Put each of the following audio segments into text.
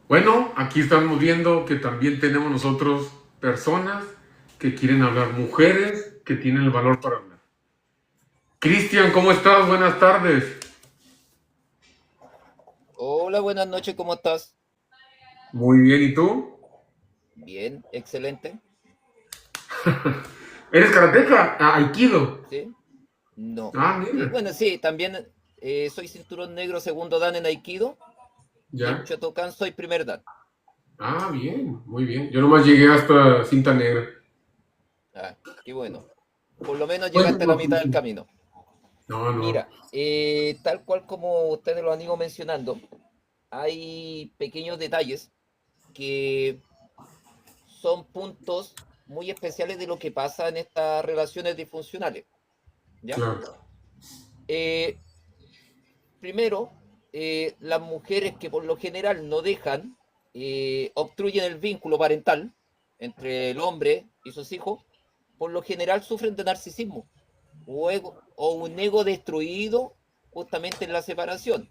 Bueno, aquí estamos viendo que también tenemos nosotros personas que quieren hablar, mujeres que tienen el valor para hablar. Cristian, ¿cómo estás? Buenas tardes. Hola, buenas noches, ¿cómo estás? Muy bien, ¿y tú? Bien, excelente. ¿Eres karateca? Ah, Aikido. ¿Sí? No. Ah, mira. Bueno, sí, también soy cinturón negro segundo dan en Aikido y en Ya. Shotokan soy primer dan. Ah, bien, muy bien. Yo nomás llegué hasta cinta negra. Ah, qué bueno. Por lo menos llegaste a la Cuéntanos, mitad del Cristian. camino. No, no. Mira, tal cual como ustedes lo han ido mencionando, hay pequeños detalles que son puntos muy especiales de lo que pasa en estas relaciones disfuncionales, ¿ya? Claro. Eh, Primero, las mujeres que por lo general no dejan, obstruyen el vínculo parental entre el hombre y sus hijos, por lo general sufren de narcisismo o un ego destruido justamente en la separación.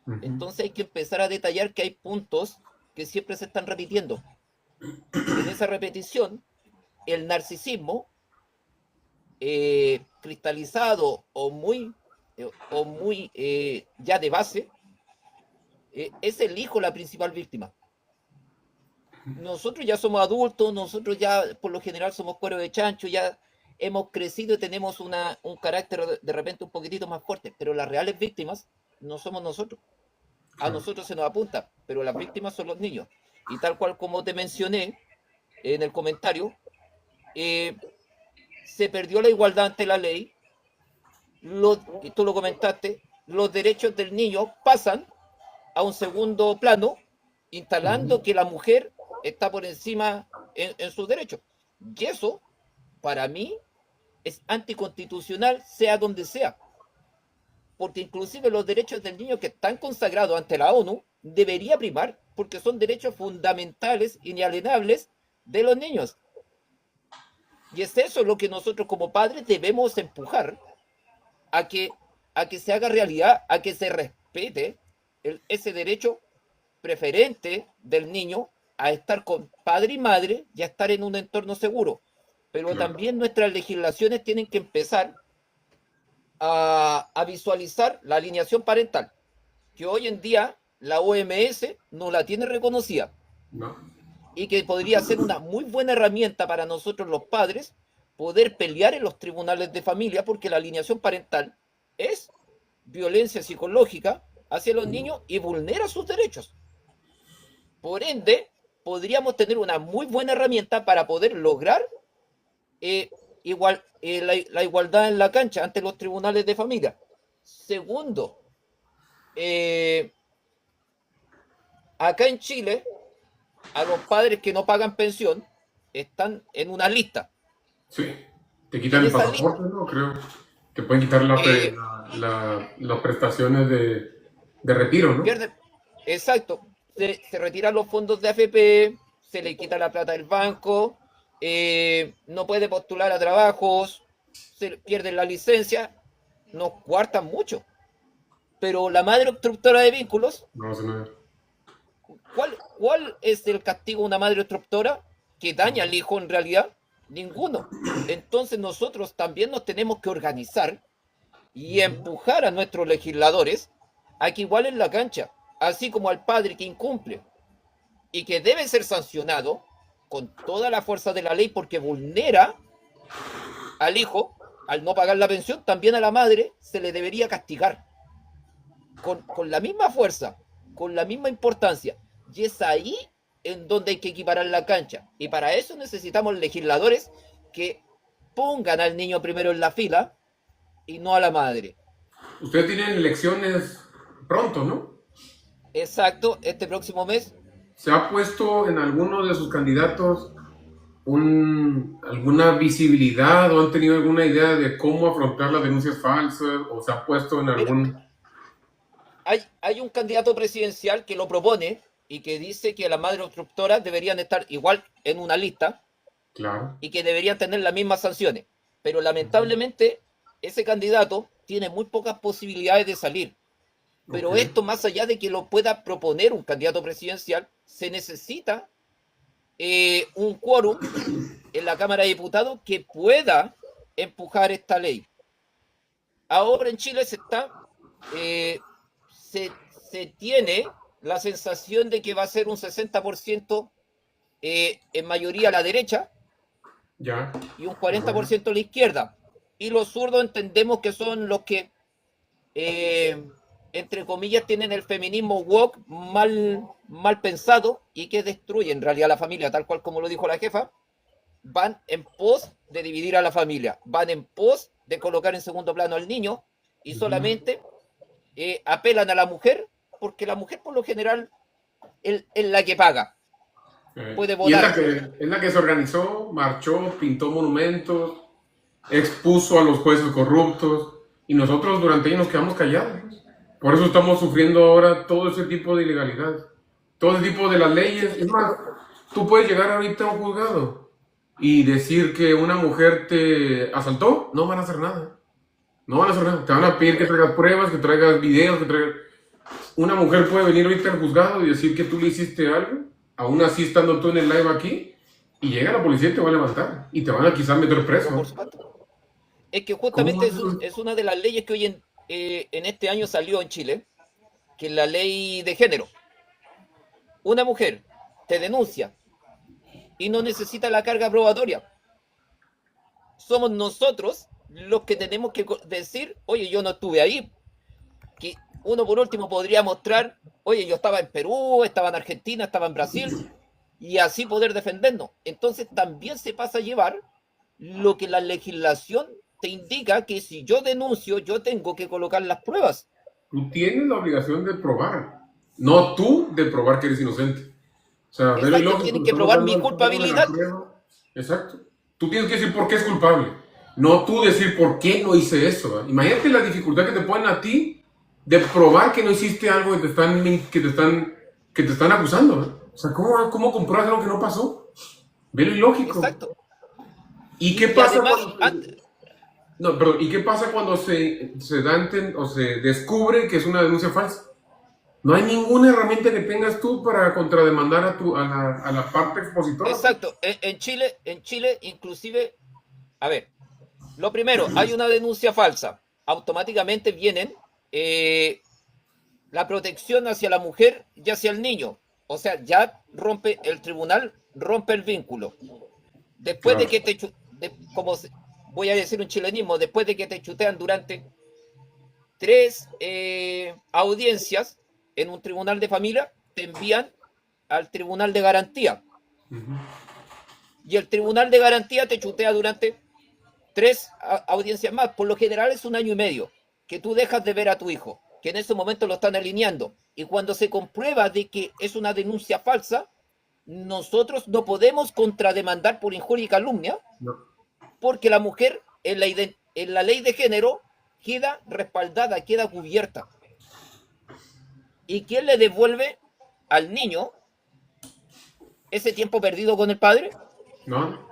Ujú. Entonces hay que empezar a detallar que hay puntos que siempre se están repitiendo. En esa repetición, el narcisismo, cristalizado o muy ya de base, es el hijo la principal víctima. Nosotros ya somos adultos, nosotros ya por lo general somos cuero de chancho, ya hemos crecido y tenemos un carácter de repente un poquitito más fuerte, pero las reales víctimas no somos nosotros. A Claro. nosotros se nos apunta, pero las víctimas son los niños. Y tal cual como te mencioné en el comentario, eh, se perdió la igualdad ante la ley, y tú lo comentaste, los derechos del niño pasan a un segundo plano, Ujú. instalando que la mujer está por encima en sus derechos. Y eso, para mí, es anticonstitucional, sea donde sea, porque inclusive los derechos del niño que están consagrados ante la ONU debería primar, porque son derechos fundamentales, inalienables de los niños. Y es eso lo que nosotros como padres debemos empujar a que, a que se haga realidad, a que se respete ese derecho preferente del niño a estar con padre y madre y a estar en un entorno seguro. Pero Claro. también nuestras legislaciones tienen que empezar a visualizar la alineación parental, que hoy en día la OMS no la tiene reconocida No. y que podría ser una muy buena herramienta para nosotros los padres poder pelear en los tribunales de familia porque la alineación parental es violencia psicológica hacia los niños y vulnera sus derechos. Por ende, podríamos tener una muy buena herramienta para poder lograr la igualdad en la cancha ante los tribunales de familia. Segundo, eh, acá en Chile, a los padres que no pagan pensión están en una lista. Sí. Te Y quitan en el esa lista, pasaporte, ¿no? Creo. Te pueden quitar eh, las prestaciones de retiro, ¿no? pierde, exacto, se retiran los fondos de AFP, se le quita la plata del banco, no puede postular a trabajos, se pierde la licencia, nos cuartan mucho. Pero la madre obstructora de vínculos, No sé nada. ¿cuál es el castigo de una madre obstructora que daña al hijo en realidad? Ninguno. Entonces nosotros también nos tenemos que organizar y empujar a nuestros legisladores a que igualen la cancha, así como al padre que incumple y que debe ser sancionado con toda la fuerza de la ley porque vulnera al hijo al no pagar la pensión, también a la madre se le debería castigar con la misma fuerza, con la misma importancia. Y es ahí en donde hay que equiparar la cancha. Y para eso necesitamos legisladores que pongan al niño primero en la fila y no a la madre. Ustedes tienen elecciones pronto, ¿no? Exacto, este próximo mes. ¿Se ha puesto en alguno de sus candidatos alguna visibilidad o han tenido alguna idea de cómo afrontar las denuncias falsas o se ha puesto en Mira, algún... hay un candidato presidencial que lo propone y que dice que las madres obstructoras deberían estar igual en una lista Claro. y que deberían tener las mismas sanciones. Pero lamentablemente ese candidato tiene muy pocas posibilidades de salir. Ok. Pero esto, más allá de que lo pueda proponer un candidato presidencial, se necesita un quórum en la Cámara de Diputados que pueda empujar esta ley. Ahora en Chile eh, se tiene la sensación de que va a ser un 60% en mayoría a la derecha Ya. y un 40% a la izquierda. Y los zurdos entendemos que son los que, eh, entre comillas, tienen el feminismo woke mal pensado y que destruye en realidad la familia, tal cual como lo dijo la jefa. Van en pos de dividir a la familia, van en pos de colocar en segundo plano al niño y solamente apelan a la mujer porque la mujer por lo general es la que paga, puede Y votar. es la que se organizó, marchó, pintó monumentos, expuso a los jueces corruptos, y nosotros durante años nos quedamos callados. Por eso estamos sufriendo ahora todo ese tipo de ilegalidades, todo ese tipo de las leyes. Es más, tú puedes llegar ahorita a un juzgado y decir que una mujer te asaltó, no van a hacer nada. No van a hacer nada. Te van a pedir que traigas pruebas, que traigas videos, que traigas... Una mujer puede venir ahorita al juzgado y decir que tú le hiciste algo, aún así estando tú en el live aquí, y llega la policía y te va a levantar, y te van a quizás meter preso. Por supuesto. Es que ¿Cómo? justamente es una de las leyes que hoy en este año salió en Chile, que es la ley de género. Una mujer te denuncia y no necesita la carga probatoria. Somos nosotros los que tenemos que decir, oye, yo no estuve ahí. Que uno por último podría mostrar, oye, yo estaba en Perú, estaba en Argentina, estaba en Brasil, y así poder defendernos. Entonces también se pasa a llevar lo que la legislación te indica, que si yo denuncio, yo tengo que colocar las pruebas. Tú tienes la obligación de probar, no tú de probar que eres inocente. O sea, ver Exacto, lógico, tienen que estamos probar dando mi el juego de la culpabilidad. prueba. Exacto. Tú tienes que decir por qué es culpable, no tú decir por qué no hice eso. ¿Verdad? Imagínate la dificultad que te ponen a ti de probar que no hiciste algo que te están acusando. ¿Verdad? O sea, ¿cómo compruebas algo que no pasó? Ve lo ilógico. Exacto. ¿Y qué Y pasa además, cuando no, perdón, ¿y qué pasa cuando se da o se descubre que es una denuncia falsa? No hay ninguna herramienta que tengas tú para contrademandar a la parte expositora. exacto, en Chile, inclusive, a ver, lo primero, hay una denuncia falsa. Automáticamente vienen la protección hacia la mujer y hacia el niño. O sea, ya rompe el tribunal, rompe el vínculo. Después de Claro. que voy a decir un chilenismo, después de que te chutean durante 3 audiencias en un tribunal de familia, te envían al tribunal de garantía. Y el tribunal de garantía te chutea durante 3 audiencias más. Por lo general es 1 año y medio que tú dejas de ver a tu hijo, que en ese momento lo están alineando. Y cuando se comprueba de que es una denuncia falsa, nosotros no podemos contrademandar por injuria y calumnia, No. porque la mujer en la ley de género queda respaldada, queda cubierta. ¿Y quién le devuelve al niño ese tiempo perdido con el padre? ¿No?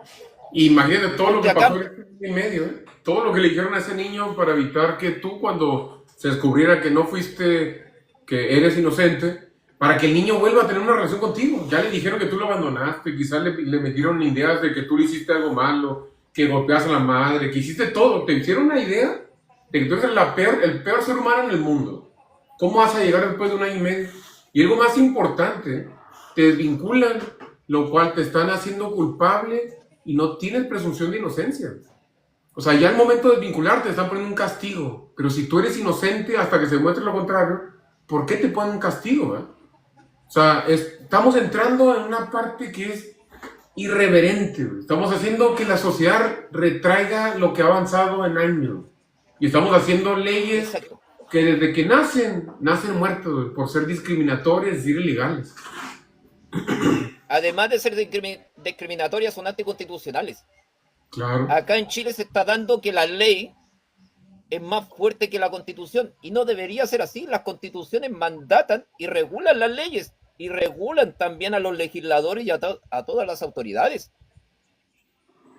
Imagínate todo lo Porque que pasó acá, en este año y medio, ¿eh? Todo lo que le dijeron a ese niño para evitar que tú, cuando se descubriera que no fuiste, que eres inocente, para que el niño vuelva a tener una relación contigo. Ya le dijeron que tú lo abandonaste, quizás le metieron ideas de que tú le hiciste algo malo, que golpeas a la madre, que hiciste todo. Te hicieron una idea de que tú eres el peor ser humano en el mundo. ¿Cómo vas a llegar después de 1 año y medio? Y algo más importante, te desvinculan, lo cual te están haciendo culpable y no tienes presunción de inocencia. O sea, ya al momento de desvincularte te están poniendo un castigo. Pero si tú eres inocente hasta que se muestre lo contrario, ¿por qué te ponen un castigo? O sea, estamos entrando en una parte que es irreverente. Estamos haciendo que la sociedad retraiga lo que ha avanzado en años. Y estamos haciendo leyes exacto. que desde que nacen muertos por ser discriminatorias, es decir, ilegales. Además de ser discriminatorias, son anticonstitucionales. Claro. Acá en Chile se está dando que la ley es más fuerte que la constitución y no debería ser así. Las constituciones mandatan y regulan las leyes y regulan también a los legisladores y a todas las autoridades.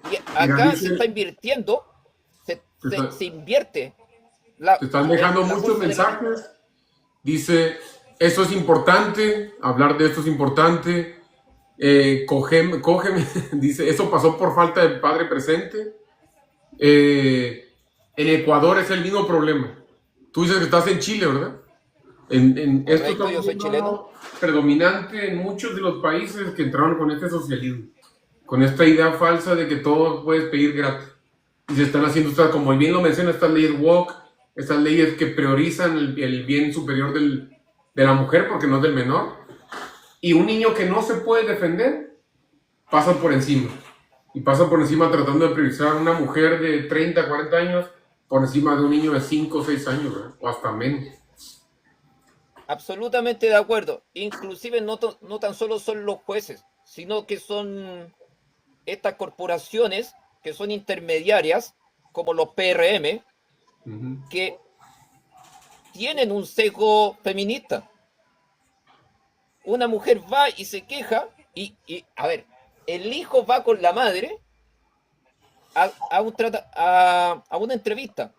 Y Mira, acá se dice, está invirtiendo, te, está- se invierte te están dejando la muchos fuerza de la ley. mensajes. Dice, esto es importante, hablar de esto es importante. Cógeme, dice, eso pasó por falta de padre presente. En Ecuador es el mismo problema. Tú dices que estás en Chile, ¿verdad? Esto está Correcto, yo soy chileno. predominante en muchos de los países que entraron con este socialismo, con esta idea falsa de que todo puedes pedir gratis. Y se están haciendo estas, como bien lo menciona, estas leyes woke, estas leyes que priorizan el bien superior de la mujer porque no es del menor. Y un niño que no se puede defender pasa por encima. Y pasa por encima tratando de priorizar a una mujer de 30, 40 años por encima de un niño de 5 o 6 años, ¿verdad? O hasta menos. Absolutamente de acuerdo. Inclusive no tan solo son los jueces, sino que son estas corporaciones que son intermediarias, como los PRM, que tienen un sesgo feminista. Una mujer va y se queja a ver, el hijo va con la madre a una entrevista,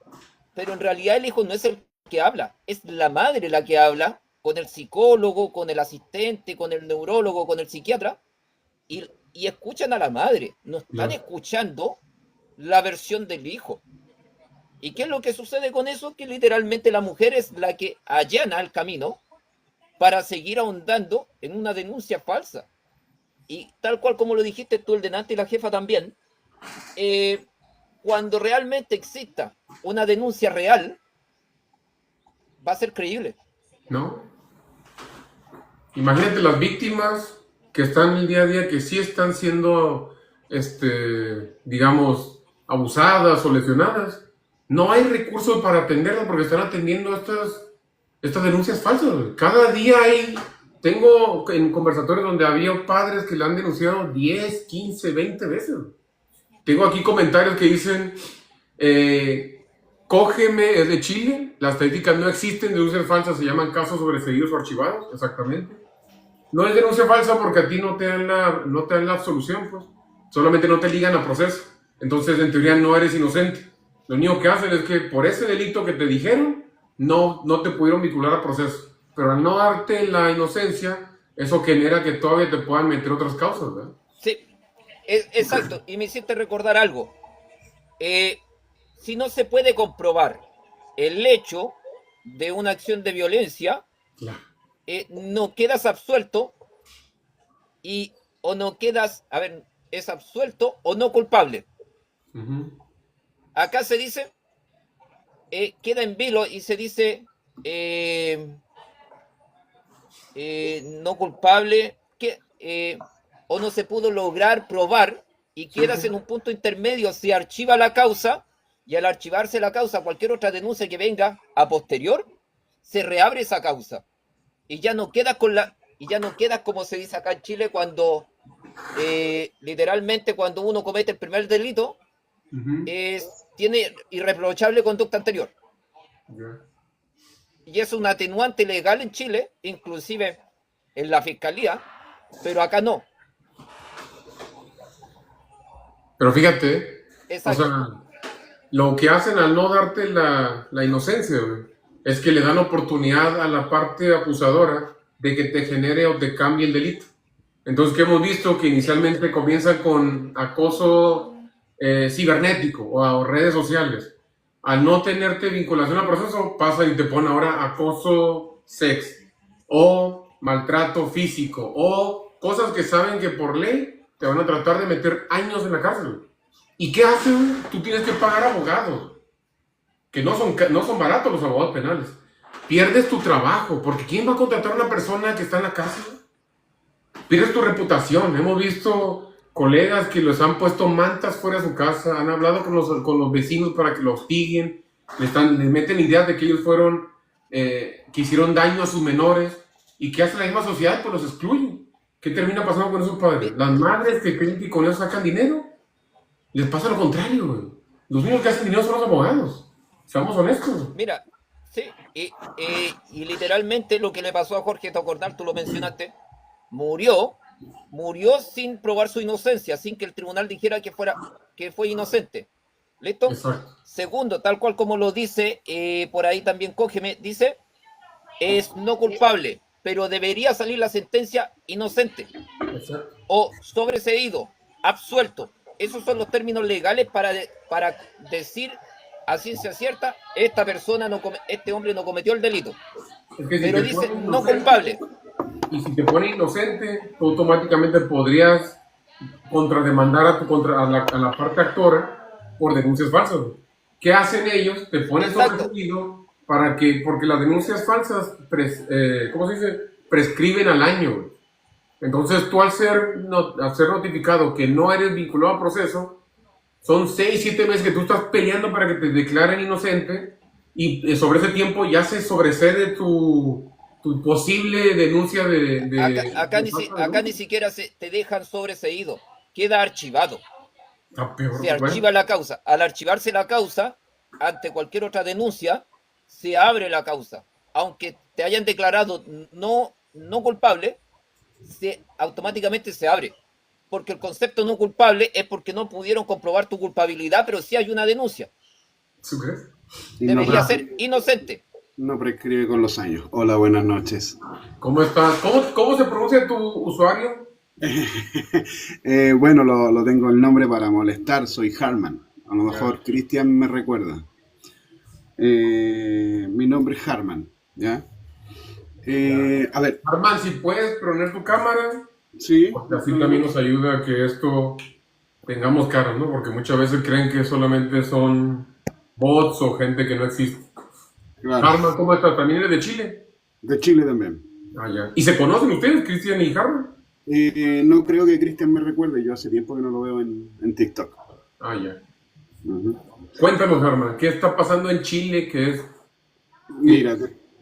pero en realidad el hijo no es el que habla, es la madre la que habla con el psicólogo, con el asistente, con el neurólogo, con el psiquiatra, y escuchan a la madre, no están escuchando la versión del hijo. ¿Y qué es lo que sucede con eso? Que literalmente la mujer es la que allana el camino para seguir ahondando en una denuncia falsa. Y tal cual como lo dijiste tú, el denante y la jefa también, cuando realmente exista una denuncia real, va a ser creíble. ¿No? Imagínate las víctimas que están el día a día, que sí están siendo, digamos, abusadas o lesionadas. No hay recursos para atenderlas porque están atendiendo estas denuncias falsas. Cada día tengo en conversatorios donde había padres que le han denunciado 10, 15, 20 veces. Tengo aquí comentarios que dicen, cógeme, es de Chile, las estadísticas no existen, denuncias falsas se llaman casos sobreseídos o archivados, exactamente. No es denuncia falsa porque a ti no te dan la absolución, pues. Solamente no te ligan a proceso. Entonces, en teoría, no eres inocente. Lo único que hacen es que por ese delito que te dijeron, no te pudieron vincular a proceso. Pero al no darte la inocencia, eso genera que todavía te puedan meter otras causas, ¿verdad? Sí, exacto. Y me hiciste recordar algo. Si no se puede comprobar el hecho de una acción de violencia, Claro. No quedas absuelto o no quedas, es absuelto o no culpable. Acá se dice, queda en vilo y se dice no culpable, o no se pudo lograr probar y quedas en un punto intermedio, se archiva la causa y al archivarse la causa, cualquier otra denuncia que venga a posterior, se reabre esa causa. Y ya no quedas como se dice acá en Chile cuando literalmente cuando uno comete el primer delito tiene irreprochable conducta anterior. Y es un atenuante legal en Chile, inclusive en la fiscalía, pero acá no. Pero fíjate, Exacto. o sea, lo que hacen al no darte la inocencia, güey, es que le dan oportunidad a la parte acusadora de que te genere o te cambie el delito. Entonces, que hemos visto que inicialmente comienza con acoso cibernético o redes sociales. Al no tenerte vinculación al proceso, pasa y te pone ahora acoso sex o maltrato físico o cosas que saben que por ley te van a tratar de meter años en la cárcel. ¿Y qué hacen? Tú tienes que pagar abogados, que no son baratos los abogados penales. Pierdes tu trabajo, porque ¿quién va a contratar a una persona que está en la cárcel? Pierdes tu reputación. Hemos visto colegas que les han puesto mantas fuera de su casa, han hablado con los vecinos para que los hostiguen, les meten ideas de que ellos fueron, que hicieron daño a sus menores, y ¿qué hace la misma sociedad? Pues los excluyen. ¿Qué termina pasando con esos padres? Las madres que creen que con eso sacan dinero, les pasa lo contrario, güey. Los únicos que hacen dinero son los abogados. Seamos honestos. Mira, sí, y literalmente lo que le pasó a Jorge Tocordal, tú lo mencionaste, murió sin probar su inocencia, sin que el tribunal dijera que fue inocente. ¿Listo? Exacto. Segundo, tal cual como lo dice, por ahí también cógeme, dice, es no culpable, pero debería salir la sentencia inocente Exacto. o sobreseído, absuelto. Esos son los términos legales para decir a ciencia cierta, esta persona este hombre no cometió el delito. Es que si Pero te dice ponen no inocente, culpable. y si te pone inocente, tú automáticamente podrías contrademandar a la parte actora por denuncias falsas. ¿Qué hacen ellos? Te ponen Exacto. sobreseído porque las denuncias falsas, ¿cómo se dice? Prescriben al año. Entonces tú al ser notificado que no eres vinculado a proceso, son 6, 7 meses que tú estás peleando para que te declaren inocente y sobre ese tiempo ya se sobresede tu posible denuncia Acá ni siquiera te dejan sobreseído, queda archivado. Está peor, Se archiva la causa. Al archivarse la causa, ante cualquier otra denuncia, se abre la causa. Aunque te hayan declarado no culpable, automáticamente se abre. Porque el concepto no culpable es porque no pudieron comprobar tu culpabilidad, pero sí hay una denuncia. ¿Tú crees? Debería ser inocente. No prescribe con los años. Hola, buenas noches. ¿Cómo estás? ¿Cómo se pronuncia tu usuario? Bueno, lo tengo el nombre para molestar, soy Harman. A lo mejor Cristian me recuerda. Mi nombre es Harman, ¿ya? A ver. Arman, si puedes poner tu cámara, Sí. porque así también nos ayuda a que esto tengamos cara, ¿no? Porque muchas veces creen que solamente son bots o gente que no existe. Claro. Harman, ¿cómo estás? ¿También eres de Chile? De Chile también. Ah, ya. ¿Y se conocen ustedes, Cristian y Harman? No creo que Cristian me recuerde, yo hace tiempo que no lo veo en TikTok. Ah, ya. Uh-huh. Cuéntanos, Harman, ¿qué está pasando en Chile que es, Mira,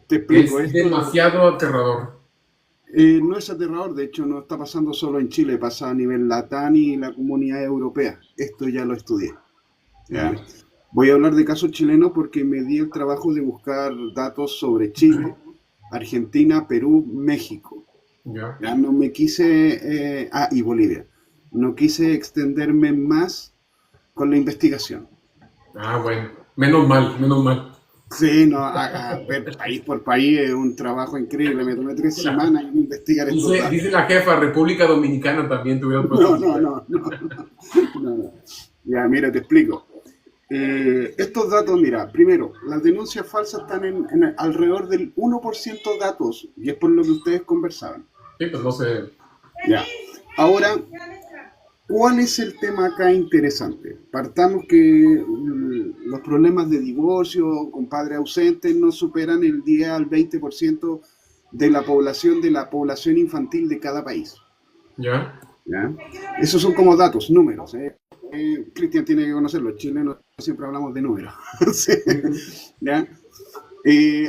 te explico. es demasiado aterrador? No es aterrador, de hecho no está pasando solo en Chile, pasa a nivel LATAM y la comunidad europea. Esto ya lo estudié. ¿Ya? Voy a hablar de casos chilenos porque me di el trabajo de buscar datos sobre Chile, Argentina, Perú, México. Ya no me quise... y Bolivia. No quise extenderme más con la investigación. Ah, bueno. Menos mal. Sí, no, ver país por país es un trabajo increíble. Me tomé 3 semanas en investigar esto. Dice la jefa, República Dominicana también tuvieron puesto. No. Ya, mira, te explico. Estos datos, mira, primero, las denuncias falsas están en alrededor del 1% de datos, y es por lo que ustedes conversaban. Sí, pues no sé. Ya. Ahora, ¿cuál es el tema acá interesante? Partamos que los problemas de divorcio con padres ausentes no superan el 10 al 20% de la población infantil de cada país. ¿Ya? Esos son como datos, números. Cristian tiene que conocerlo, los chilenos siempre hablamos de números. ¿Sí? ¿Ya?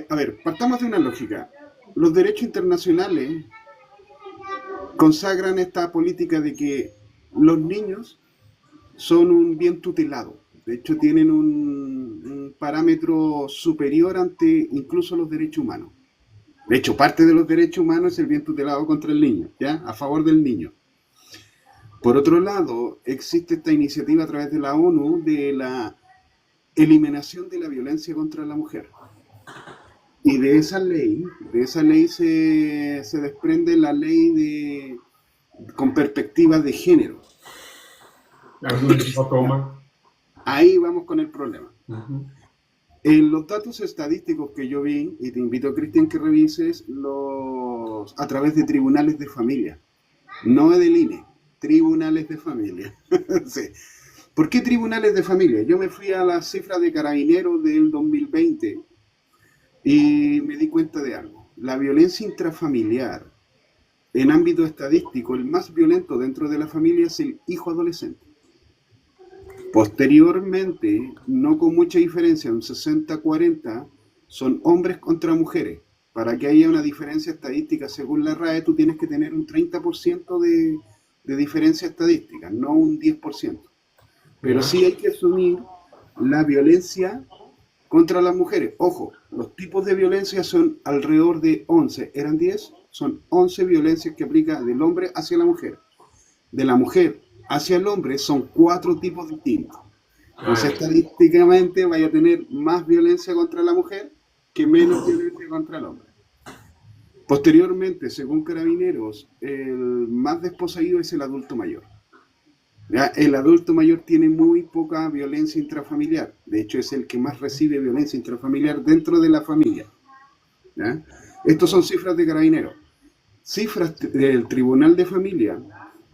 A ver, partamos de una lógica. Los derechos internacionales consagran esta política de que los niños son un bien tutelado. De hecho, tienen un parámetro superior ante incluso los derechos humanos. De hecho, parte de los derechos humanos es el bien tutelado contra el niño, ¿ya? A favor del niño. Por otro lado, existe esta iniciativa a través de la ONU de la eliminación de la violencia contra la mujer. Y de esa ley se desprende la ley con perspectiva de género. Ahí vamos con el problema. Uh-huh. En los datos estadísticos que yo vi, y te invito, Cristian, que revises a través de tribunales de familia, no del INE, tribunales de familia. Sí. ¿Por qué tribunales de familia? Yo me fui a la cifra de Carabineros del 2020 y me di cuenta de algo. La violencia intrafamiliar, en ámbito estadístico, el más violento dentro de la familia es el hijo adolescente. Posteriormente, no con mucha diferencia, un 60-40, son hombres contra mujeres. Para que haya una diferencia estadística según la RAE, tú tienes que tener un 30% de diferencia estadística, no un 10%. Pero sí hay que asumir la violencia contra las mujeres. Ojo, los tipos de violencia son alrededor de 11. ¿Eran 10? Son 11 violencias que aplica del hombre hacia la mujer. De la mujer hacia el hombre son 4 tipos distintos. Entonces, estadísticamente vaya a tener más violencia contra la mujer que menos violencia contra el hombre. Posteriormente, según Carabineros, el más desposeído es el adulto mayor. ¿Ya? El adulto mayor tiene muy poca violencia intrafamiliar. De hecho, es el que más recibe violencia intrafamiliar dentro de la familia. ¿Ya? Estos son cifras de Carabineros. Cifras del Tribunal de Familia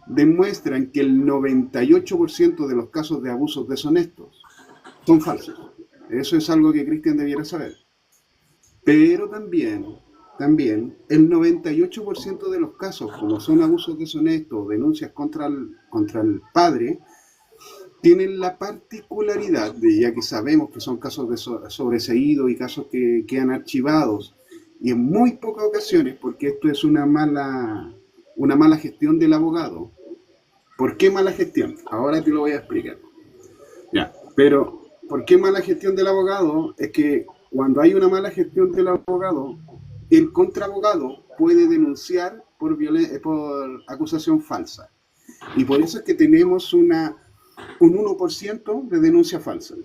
demuestran que el 98% de los casos de abusos deshonestos son falsos. Eso es algo que Cristian debiera saber. Pero también el 98% de los casos, como son abusos deshonestos o denuncias contra el padre, tienen la particularidad de, ya que sabemos que son casos de sobreseído y casos que quedan archivados, y en muy pocas ocasiones, porque esto es una mala gestión del abogado. ¿Por qué mala gestión? Ahora te lo voy a explicar. Ya, pero ¿por qué mala gestión del abogado? Es que cuando hay una mala gestión del abogado, el contraabogado puede denunciar por acusación falsa. Y por eso es que tenemos un 1% de denuncia falsa.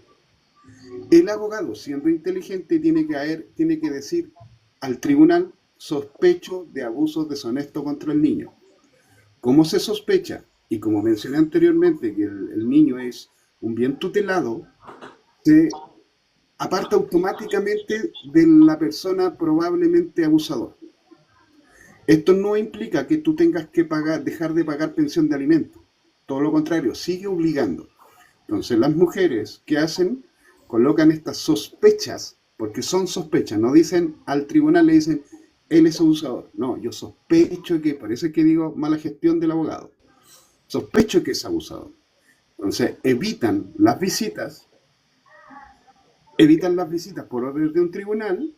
El abogado, siendo inteligente, tiene que decir al tribunal: sospecho de abusos deshonestos contra el niño. ¿Cómo se sospecha? Y como mencioné anteriormente, que el niño es un bien tutelado, se aparta automáticamente de la persona probablemente abusadora. Esto no implica que tú tengas que dejar de pagar pensión de alimentos. Todo lo contrario, sigue obligando. Entonces las mujeres, ¿qué hacen? Colocan estas sospechas, porque son sospechas, no dicen al tribunal, le dicen, él es abusador. No, yo sospecho que, parece que digo mala gestión del abogado, sospecho que es abusador. Entonces evitan las visitas por orden de un tribunal,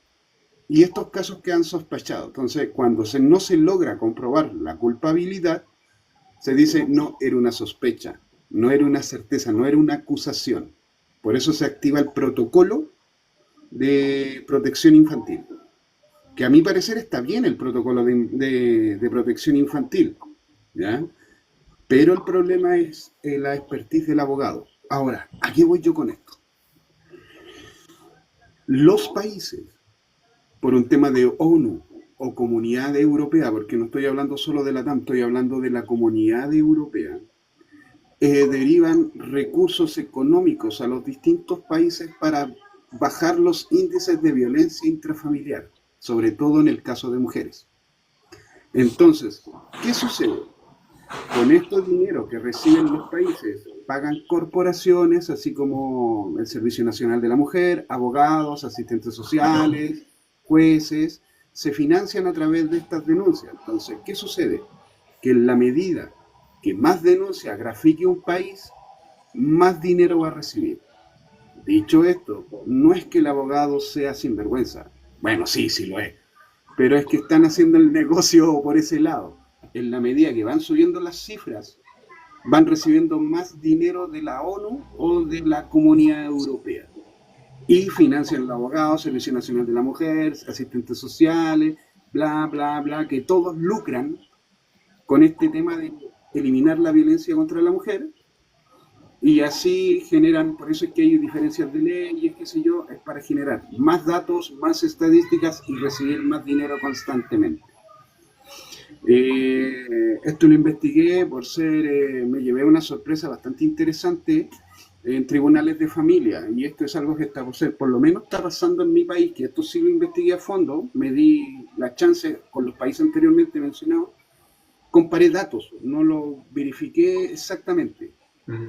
y estos casos quedan sospechados. Entonces, cuando no se logra comprobar la culpabilidad, se dice, no, era una sospecha, no era una certeza, no era una acusación. Por eso se activa el protocolo de protección infantil, que a mi parecer está bien el protocolo de protección infantil, ¿ya? Pero el problema es la expertise del abogado. Ahora, ¿a qué voy yo con esto? Los países, por un tema de ONU o Comunidad Europea, porque no estoy hablando solo de la TAM, estoy hablando de la Comunidad Europea, derivan recursos económicos a los distintos países para bajar los índices de violencia intrafamiliar, sobre todo en el caso de mujeres. Entonces, ¿qué sucede? Con estos dineros que reciben los países, pagan corporaciones, así como el Servicio Nacional de la Mujer, abogados, asistentes sociales, jueces, se financian a través de estas denuncias. Entonces, ¿qué sucede? Que en la medida que más denuncias grafique un país, más dinero va a recibir. Dicho esto, no es que el abogado sea sinvergüenza. Bueno, sí lo es. Pero es que están haciendo el negocio por ese lado. En la medida que van subiendo las cifras, van recibiendo más dinero de la ONU o de la Comunidad Europea. Y financian los abogados, Servicio Nacional de la Mujer, asistentes sociales, bla, bla, bla, que todos lucran con este tema de eliminar la violencia contra la mujer. Y así generan, por eso es que hay diferencias de leyes, qué sé yo, es para generar más datos, más estadísticas y recibir más dinero constantemente. Esto lo investigué me llevé una sorpresa bastante interesante en tribunales de familia, y esto es algo que por lo menos está pasando en mi país, que esto sí lo investigué a fondo, me di la chance con los países anteriormente mencionados, comparé datos, no lo verifiqué exactamente,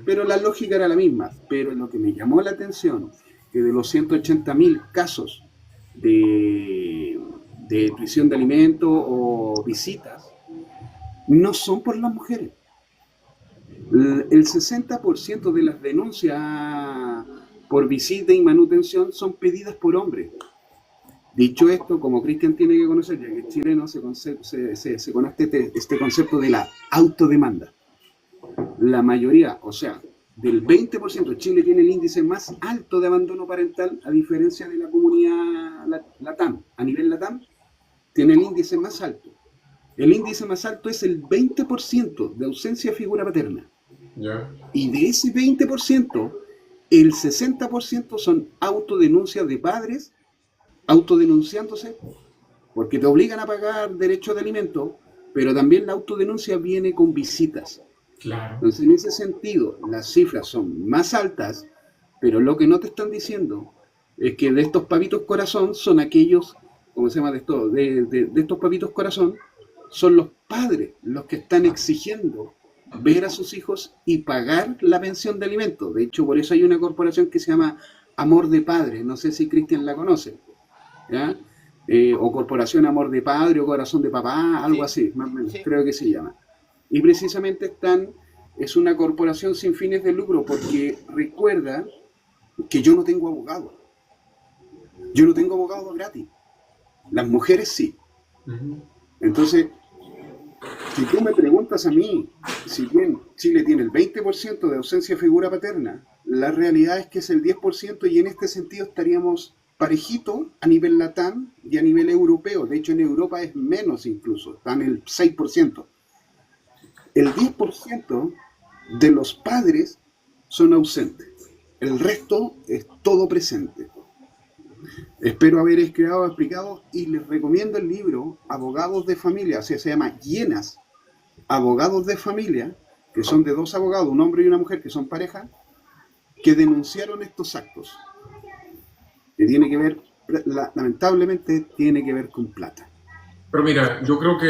pero la lógica era la misma. Pero lo que me llamó la atención, que de los 180.000 casos de prisión de alimentos o visitas, no son por las mujeres. El 60% de las denuncias por visita y manutención son pedidas por hombres. Dicho esto, como Cristian tiene que conocer, ya que en Chile no se conoce este concepto de la autodemanda. La mayoría, o sea, del 20%, Chile tiene el índice más alto de abandono parental, a diferencia de la comunidad LATAM. A nivel LATAM, tiene el índice más alto. El índice más alto es el 20% de ausencia de figura paterna. Yeah. Y de ese 20%, el 60% son autodenuncias de padres, autodenunciándose porque te obligan a pagar derecho de alimento, pero también la autodenuncia viene con visitas. Claro. Entonces, en ese sentido, las cifras son más altas, pero lo que no te están diciendo es que de estos papitos corazón son aquellos, ¿cómo se llama de esto? De estos papitos corazón son los padres los que están exigiendo ver a sus hijos y pagar la pensión de alimentos. De hecho, por eso hay una corporación que se llama Amor de Padre, no sé si Cristian la conoce, ¿ya? O Corporación Amor de Padre o Corazón de Papá, algo Sí, así, más o menos, sí. creo que se llama. Y precisamente es una corporación sin fines de lucro, porque recuerda que yo no tengo abogado. Yo no tengo abogado gratis. Las mujeres sí. Ujú. Entonces, si tú me preguntas a mí, si bien Chile tiene el 20% de ausencia de figura paterna, la realidad es que es el 10% y en este sentido estaríamos parejito a nivel LATAM y a nivel europeo. De hecho, en Europa es menos incluso, están el 6%. El 10% de los padres son ausentes. El resto es todo presente. Espero haber quedado explicado y les recomiendo el libro Abogados de Familia, o sea, se llama Llenas, Abogados de Familia, que son de dos abogados, un hombre y una mujer que son pareja, que denunciaron estos actos, que tiene que ver, lamentablemente, tiene que ver con plata. Pero mira, yo creo que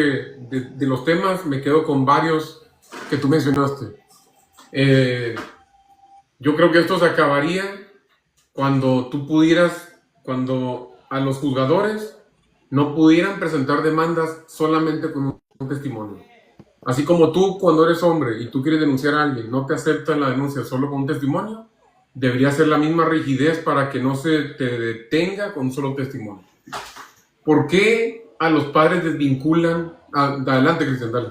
de los temas me quedo con varios que tú mencionaste. Eh, yo creo que esto se acabaría cuando cuando a los juzgadores no pudieran presentar demandas solamente con un testimonio. Así como tú, cuando eres hombre y tú quieres denunciar a alguien, no te aceptan la denuncia solo con un testimonio, debería ser la misma rigidez para que no se te detenga con un solo testimonio. ¿Por qué a los padres desvinculan? Adelante, Cristian, dale.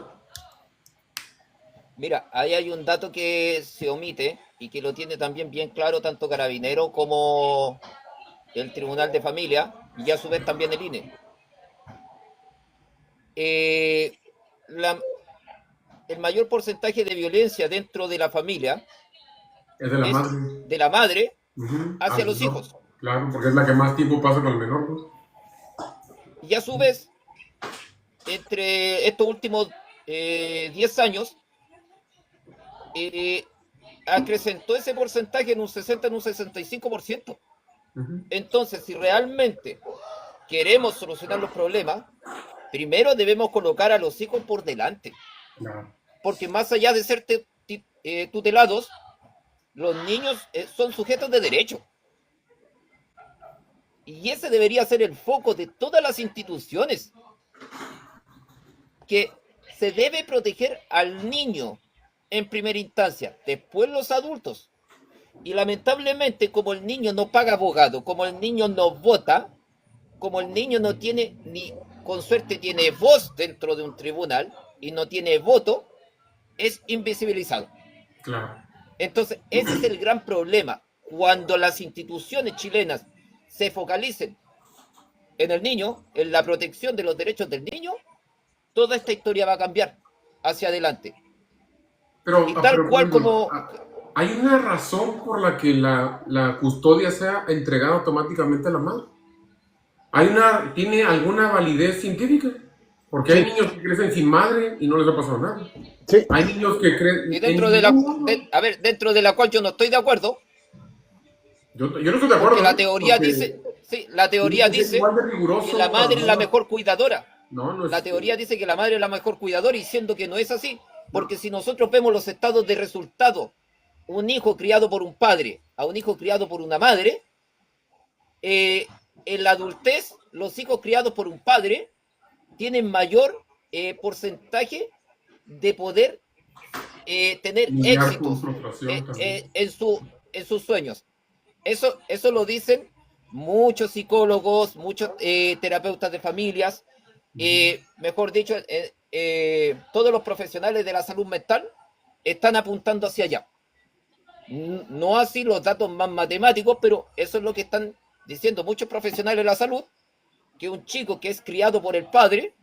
Mira, ahí hay un dato que se omite y que lo tiene también bien claro tanto Carabinero como el Tribunal de Familia y a su vez también el INE. Eh, la- el mayor porcentaje de violencia dentro de la familia Es de la es madre. de la madre Ujú. hacia Al los menor. hijos. Claro, porque es la que más tiempo pasa con el menor, pues. Y a su vez, entre estos últimos 10 años, eh, acrecentó ese porcentaje en un 60, en un 65%. Ujú. Entonces, si realmente queremos solucionar los problemas, primero debemos colocar a los hijos por delante. Claro. Porque más allá de ser tutelados, los niños son sujetos de derecho. Y ese debería ser el foco de todas las instituciones, que se debe proteger al niño en primera instancia, después los adultos. Y lamentablemente, como el niño no paga abogado, como el niño no vota, como el niño no tiene ni, con suerte tiene voz dentro de un tribunal y no tiene voto, es invisibilizado. Claro. Entonces, ese es el gran problema. Cuando las instituciones chilenas se focalicen en el niño, en la protección de los derechos del niño, toda esta historia va a cambiar hacia adelante. Y tal Pero por cual ejemplo, como... ¿hay una razón por la que la custodia sea entregada automáticamente a la madre? ¿Tiene alguna validez científica? Porque hay Sí, niños que crecen sin madre y no les ha pasado nada. sí, Hay niños que Y crecen dentro de la... a ver, dentro de la cual yo no estoy de acuerdo, yo no estoy de porque acuerdo, la ¿eh? teoría Porque dice... Sí, la tiene teoría que ser dice igual de que riguroso la para madre es la todas. mejor cuidadora. No, no La es. teoría dice que la madre es la mejor cuidadora y siendo que no es así, porque si nosotros vemos los estados de resultado, un hijo criado por un padre a un hijo criado por una madre, en la adultez los hijos criados por un padre tienen mayor porcentaje de poder tener Lidiar con éxitos frustración también. en sus sueños. Eso lo dicen muchos psicólogos, muchos terapeutas de familias, mejor dicho, todos los profesionales de la salud mental están apuntando hacia allá. No así los datos más matemáticos, pero eso es lo que están diciendo muchos profesionales de la salud, que un chico que es criado por el padre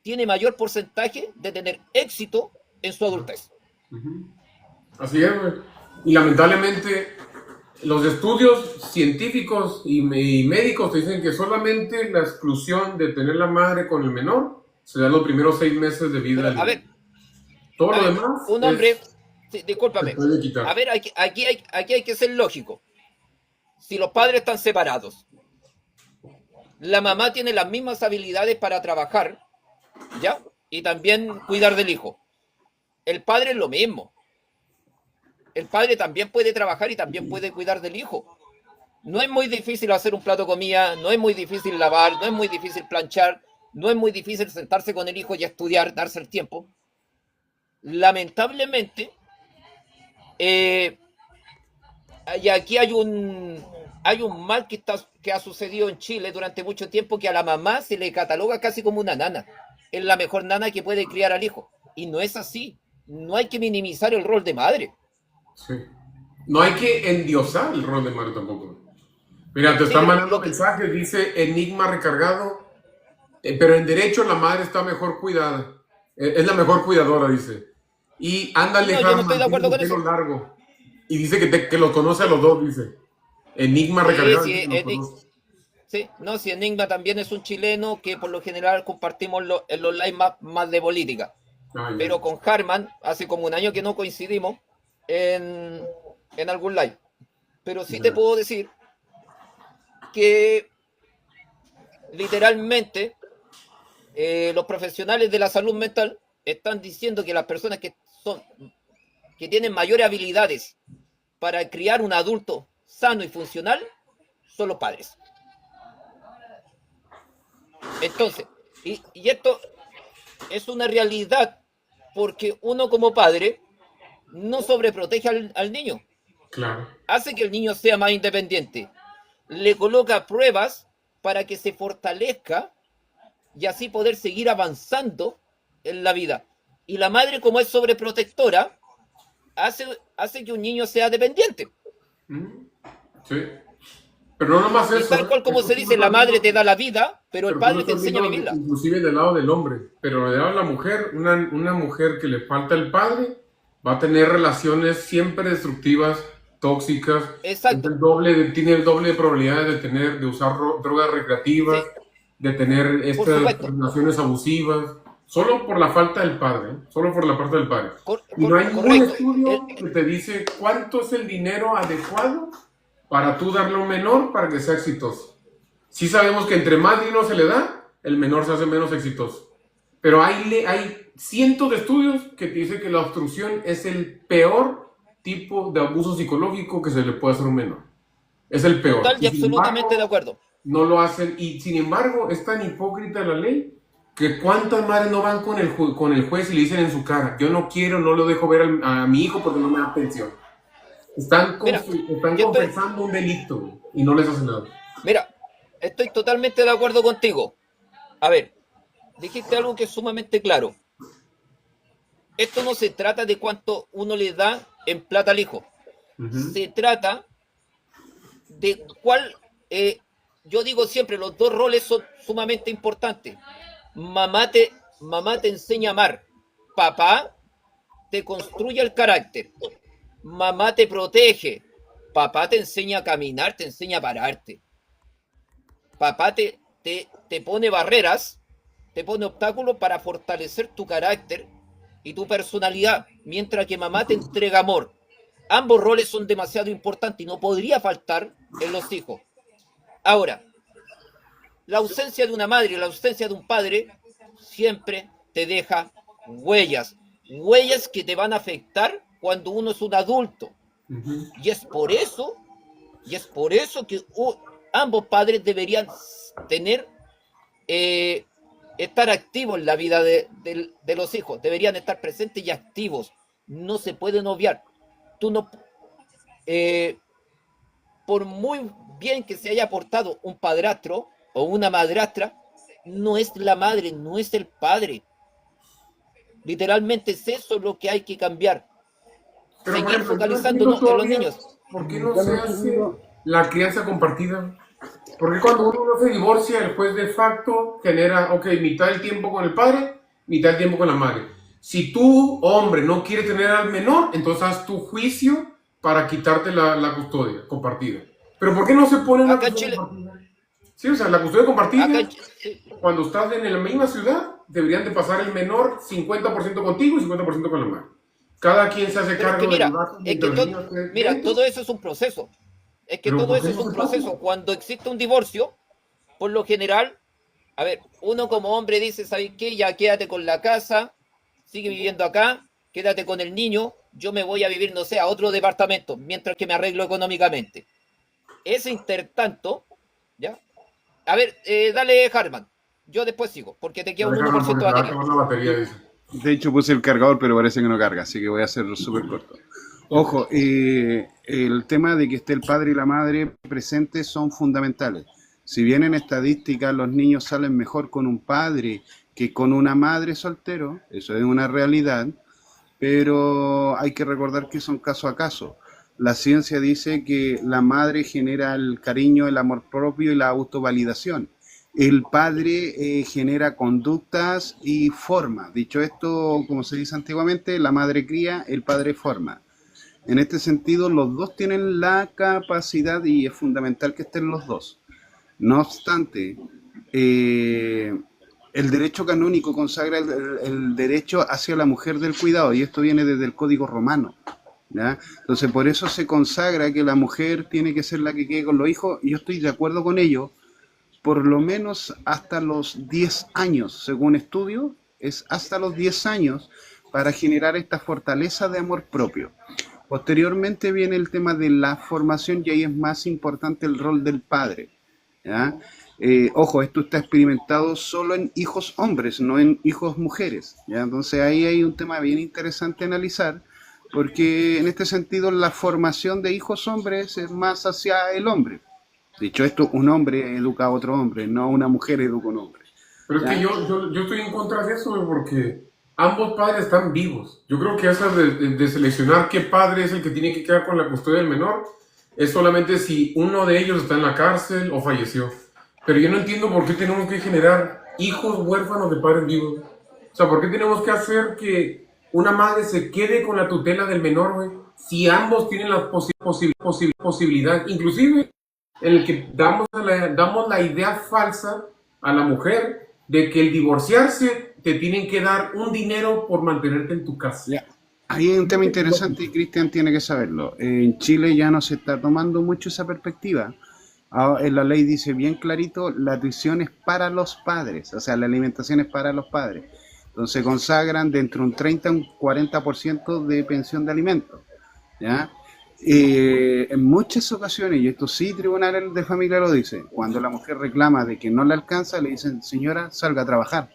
tiene mayor porcentaje de tener éxito en su adultez. Ujú. Así es, güey. Y lamentablemente los estudios científicos y médicos te dicen que solamente la exclusión de tener la madre con el menor se da los primeros 6 meses de vida Pero, del a niño. ver, Todo a lo ver, demás un hombre, sí, se discúlpame. puede A quitar. ver, aquí hay que ser lógico. Si los padres están separados, la mamá tiene las mismas habilidades para trabajar, ¿ya? Y también cuidar del hijo. El padre es lo mismo. El padre también puede trabajar y también puede cuidar del hijo. No es muy difícil hacer un plato de comida, no es muy difícil lavar, no es muy difícil planchar, no es muy difícil sentarse con el hijo y estudiar, darse el tiempo. Lamentablemente, eh, y aquí hay un mal que ha sucedido en Chile durante mucho tiempo, que a la mamá se le cataloga casi como una nana. Es la mejor nana que puede criar al hijo. Y no es así. No hay que minimizar el rol de madre. Sí. No hay que endiosar el rol de madre tampoco. Mira, te Sí, están pero mandando mensajes, dice Enigma recargado, pero en derecho la madre está mejor cuidada. Es la mejor cuidadora, dice. Y ándale, no, yo no estoy Harman, de tiene acuerdo su con pelo eso. largo. Y dice que los conoce a los dos, dice. Enigma Sí, recargado, dice sí, que los conoce. sí, no, si Enigma también es un chileno que por lo general compartimos en los live más de política. Ah, ya. Pero con Harman, hace como un año que no coincidimos en, en algún live. Pero sí te Ya. puedo decir que literalmente los profesionales de la salud mental están diciendo que las personas que tienen mayores habilidades para criar un adulto sano y funcional son los padres. Entonces, y esto es una realidad porque uno como padre no sobreprotege al niño, Claro. hace que el niño sea más independiente, le coloca pruebas para que se fortalezca y así poder seguir avanzando en la vida. Y la madre, como es sobreprotectora, hace que un niño sea dependiente. Mm, sí. Pero no nomás Y eso, tal cual como Eso se tú lo dice, la estás madre viendo, te da la vida, pero el pero tú lo padre te estás enseña a viendo vivirla. inclusive del lado del hombre. Pero del lado de la mujer, una mujer que le falta el padre va a tener relaciones siempre destructivas, tóxicas, Exacto. tiene el doble de probabilidades de usar drogas recreativas, Sí, de tener por estas supuesto. relaciones abusivas, solo por la falta del padre, ¿eh? Solo por la falta del padre. Y no hay ningún Correcto. estudio que te dice cuánto es el dinero adecuado para tú darle a un menor para que sea exitoso. Sí sabemos que entre más dinero se le da, el menor se hace menos exitoso. Pero hay cientos de estudios que te dicen que la obstrucción es el peor tipo de abuso psicológico que se le puede hacer a un menor. Es el peor. Total y Y sin absolutamente de embargo, acuerdo. no lo hacen. Y sin embargo, es tan hipócrita la ley que cuántas madres no van con el juez y le dicen en su cara, yo no quiero, no lo dejo ver a mi hijo porque no me da pensión. Mira, Están yo estoy, confesando un delito, güey, y no les hacen nada. mira, estoy totalmente de acuerdo contigo. A ver, dijiste algo que es sumamente claro. Esto no se trata de cuánto uno le da en plata al hijo. Ujú. Se trata de cuál, yo digo siempre, los dos roles son sumamente importantes. Mamá te, mamá te enseña a amar. Papá te construye el carácter. Mamá te protege. Papá te enseña a caminar, te enseña a pararte. Papá te pone barreras, te pone obstáculos para fortalecer tu carácter y tu personalidad, mientras que mamá te entrega amor. Ambos roles son demasiado importantes y no podría faltar en los hijos. Ahora, la ausencia de una madre y la ausencia de un padre siempre te deja huellas, huellas que te van a afectar cuando uno es un adulto. Ujú. Y es por eso, y es por eso que ambos padres deberían tener, eh, estar activos en la vida de los hijos, deberían estar presentes y activos. No se pueden obviar. Tú no, eh, por muy bien que se haya portado un padrastro o una madrastra, no es la madre, no es el padre. Literalmente es eso lo que hay que cambiar. Pero, por Seguir ejemplo, yo no entiendo focalizándonos en los todavía niños. por qué no se hace la crianza compartida. Porque cuando uno no se divorcia, el juez de facto genera, ok, mitad del tiempo con el padre, mitad del tiempo con la madre. Si tú, hombre, no quieres tener al menor, entonces haz tu juicio para quitarte la custodia compartida. Pero ¿por qué no se pone una Acá en custodia Chile, compartida? Sí, o sea, la custodia compartida, acá en sí. cuando estás en la misma ciudad, deberían de pasar el menor 50% contigo y 50% con la madre. Cada quien se hace Pero es que cargo del mira, gasto es que mientras el niño esté mira, dentro. todo eso es un proceso. Es que Pero todo ¿por qué eso es no un se pone? proceso. Cuando existe un divorcio, por lo general, a ver, uno como hombre dice, ¿sabes qué? Ya quédate con la casa, sigue viviendo acá, quédate con el niño, yo me voy a vivir, no sé, a otro departamento, mientras que me arreglo económicamente. Ese intertanto, ¿ya? A ver, dale, Harman. Yo después sigo, porque te queda Ya un uno por dejaron porque ciento se de va a batería. acabar la batería, dice. De hecho puse el cargador, pero parece que no carga, así que voy a hacer súper corto. Ojo, el tema de que esté el padre y la madre presentes son fundamentales. Si bien en estadística los niños salen mejor con un padre que con una madre soltero, eso es una realidad, pero hay que recordar que son caso a caso. La ciencia dice que la madre genera el cariño, el amor propio y la autovalidación. El padre genera conductas y forma. Dicho esto, como se dice antiguamente, la madre cría, el padre forma. En este sentido, los dos tienen la capacidad y es fundamental que estén los dos. No obstante, eh, el derecho canónico consagra el derecho hacia la mujer del cuidado y esto viene desde el Código Romano. ¿Ya? Entonces, por eso se consagra que la mujer tiene que ser la que quede con los hijos y yo estoy de acuerdo con ello, por lo menos hasta los 10 años, según estudio, es hasta los 10 años para generar esta fortaleza de amor propio. Posteriormente viene el tema de la formación y ahí es más importante el rol del padre. ¿Ya? Ojo, esto está experimentado solo en hijos hombres, no en hijos mujeres. ¿Ya? Entonces ahí hay un tema bien interesante a analizar, porque en este sentido la formación de hijos hombres es más hacia el hombre. Dicho esto, un hombre educa a otro hombre, no una mujer educa a un hombre. Pero es que ¿Ya? yo estoy en contra de eso, güey, porque ambos padres están vivos. Yo creo que esa de seleccionar qué padre es el que tiene que quedar con la custodia del menor es solamente si uno de ellos está en la cárcel o falleció. Pero yo no entiendo por qué tenemos que generar hijos huérfanos de padres vivos. O sea, ¿por qué tenemos que hacer que una madre se quede con la tutela del menor, güey? Si ambos tienen la posibilidad, inclusive en el que damos la idea falsa a la mujer de que el divorciarse te tienen que dar un dinero por mantenerte en tu casa. Ya. Ahí hay un tema interesante y Cristian tiene que saberlo. En Chile ya no se está tomando mucho esa perspectiva. En la ley dice bien clarito, la tuición es para los padres, o sea, la alimentación es para los padres. Entonces consagran de entre un 30 a un 40% de pensión de alimentos. ¿Ya? En muchas ocasiones, y esto sí, tribunales de familia lo dice, cuando la mujer reclama de que no le alcanza, le dicen, señora, salga a trabajar.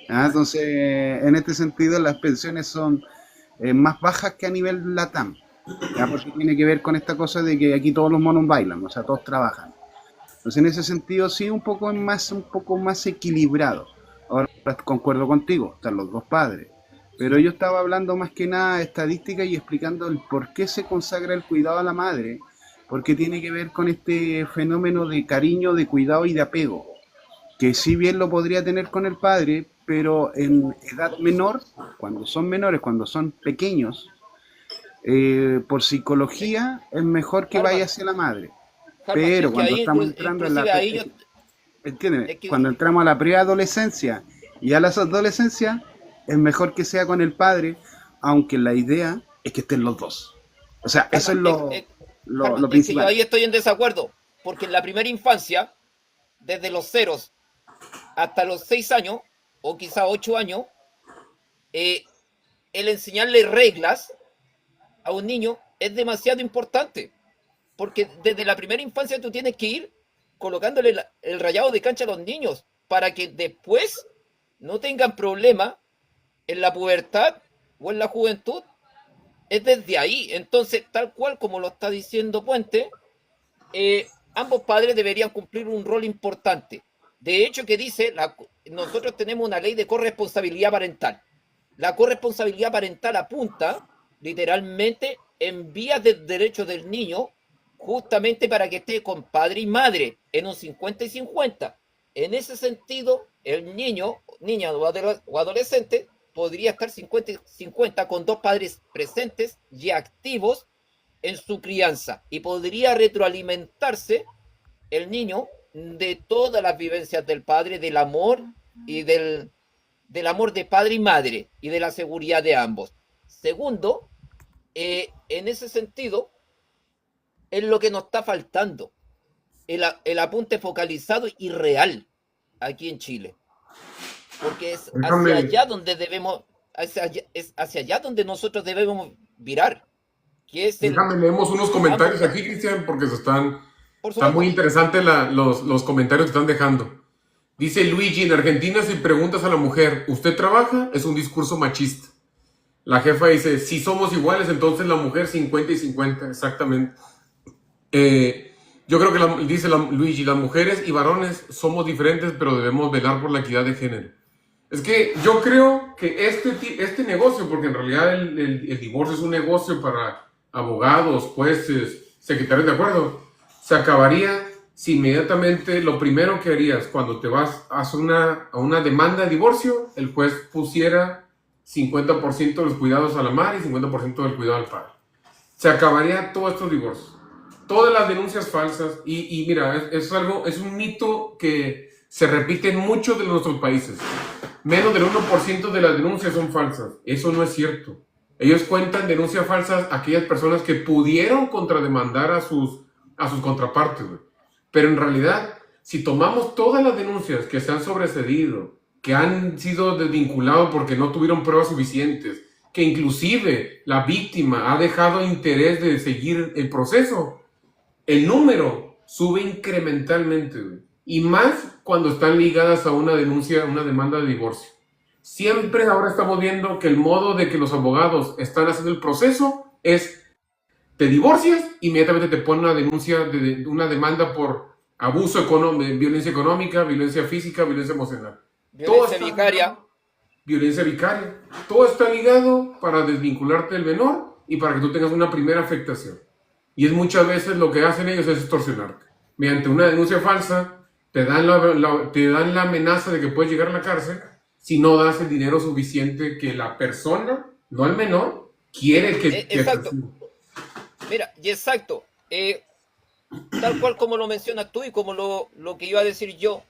¿Ya? Entonces, en este sentido, las pensiones son más bajas que a nivel LATAM, ¿ya? Porque tiene que ver con esta cosa de que aquí todos los monos bailan, o sea, todos trabajan. Entonces, en ese sentido, sí, un poco más equilibrado. Ahora concuerdo contigo, están los dos padres. Pero yo estaba hablando más que nada de estadística y explicando el por qué se consagra el cuidado a la madre, porque tiene que ver con este fenómeno de cariño, de cuidado y de apego, que si bien lo podría tener con el padre, pero en edad menor, cuando son menores, cuando son pequeños, por Es, psicología es mejor que vaya Harman, hacia la madre. Harman, Pero es que cuando ahí, estamos entrando en la... inclusive ahí yo, Entiéndeme, es que, cuando entramos a la preadolescencia y a la adolescencia, es mejor que sea con el padre, aunque la idea es que estén los dos. O sea, eso es Harman, lo Harman, es que yo principal. ahí estoy en desacuerdo, porque en la primera infancia, desde los ceros hasta los 6 años, o quizá 8 años, eh, el enseñarle reglas a un niño es demasiado importante, porque desde la primera infancia tú tienes que ir colocándole el rayado de cancha a los niños para que después no tengan problema en la pubertad o en la juventud. Es desde ahí. Entonces, tal cual como lo está diciendo Puente, ambos padres deberían cumplir un rol importante. De hecho, que dice, nosotros tenemos una ley de corresponsabilidad parental. La corresponsabilidad parental apunta literalmente en vías de derechos del niño, justamente para que esté con padre y madre en un 50 y 50. En ese sentido, el niño, niña o adolescente podría estar 50 y 50 con dos padres presentes y activos en su crianza y podría retroalimentarse el niño de todas las vivencias del padre, del amor y del amor de padre y madre y de la seguridad de ambos. Segundo, en ese sentido, es lo que nos está faltando, el apunte focalizado y real aquí en Chile, porque es hacia Déjame, allá donde debemos, es hacia allá donde nosotros debemos virar, que es déjame, leemos unos ambos, comentarios aquí, Cristian, porque por están muy supuesto. interesantes los comentarios que están dejando. Dice Luigi, en Argentina si preguntas a la mujer, ¿usted trabaja? Es un discurso machista. La jefa dice, si somos iguales, entonces la mujer 50 y 50, exactamente. Yo creo que dice Luigi, las mujeres y varones somos diferentes, pero debemos velar por la equidad de género. Es que yo creo que este negocio, porque en realidad el divorcio es un negocio para abogados, jueces, secretarios de acuerdo, se acabaría si inmediatamente lo primero que harías cuando te vas a hacer a una demanda de divorcio, el juez pusiera 50% de los cuidados a la madre y 50% del cuidado al padre. Se acabaría todos estos divorcios. Todas las denuncias falsas, y mira, es un mito que se repite en muchos de nuestros países. Menos del 1% de las denuncias son falsas. Eso no es cierto. Ellos cuentan denuncias falsas a aquellas personas que pudieron contrademandar a sus contrapartes, güey. Pero en realidad, si tomamos todas las denuncias que se han sobrecedido, que han sido desvinculados porque no tuvieron pruebas suficientes, que inclusive la víctima ha dejado interés de seguir el proceso, el número sube incrementalmente, güey. Y más cuando están ligadas a una denuncia, una demanda de divorcio. Siempre ahora estamos viendo que el modo de que los abogados están haciendo el proceso es te divorcias, inmediatamente te ponen una denuncia, una demanda por abuso económico, violencia económica, violencia física, violencia emocional. Todo Violencia está vicaria. ligado, violencia vicaria. Todo está ligado para desvincularte del menor y para que tú tengas una primera afectación. Y es muchas veces lo que hacen ellos es extorsionarte. Mediante una denuncia falsa, te dan la amenaza de que puedes llegar a la cárcel si no das el dinero suficiente que la persona, no el menor, quiere que Exacto. reciba. Mira, y exacto. Tal cual como lo mencionas tú y como lo que iba a decir yo,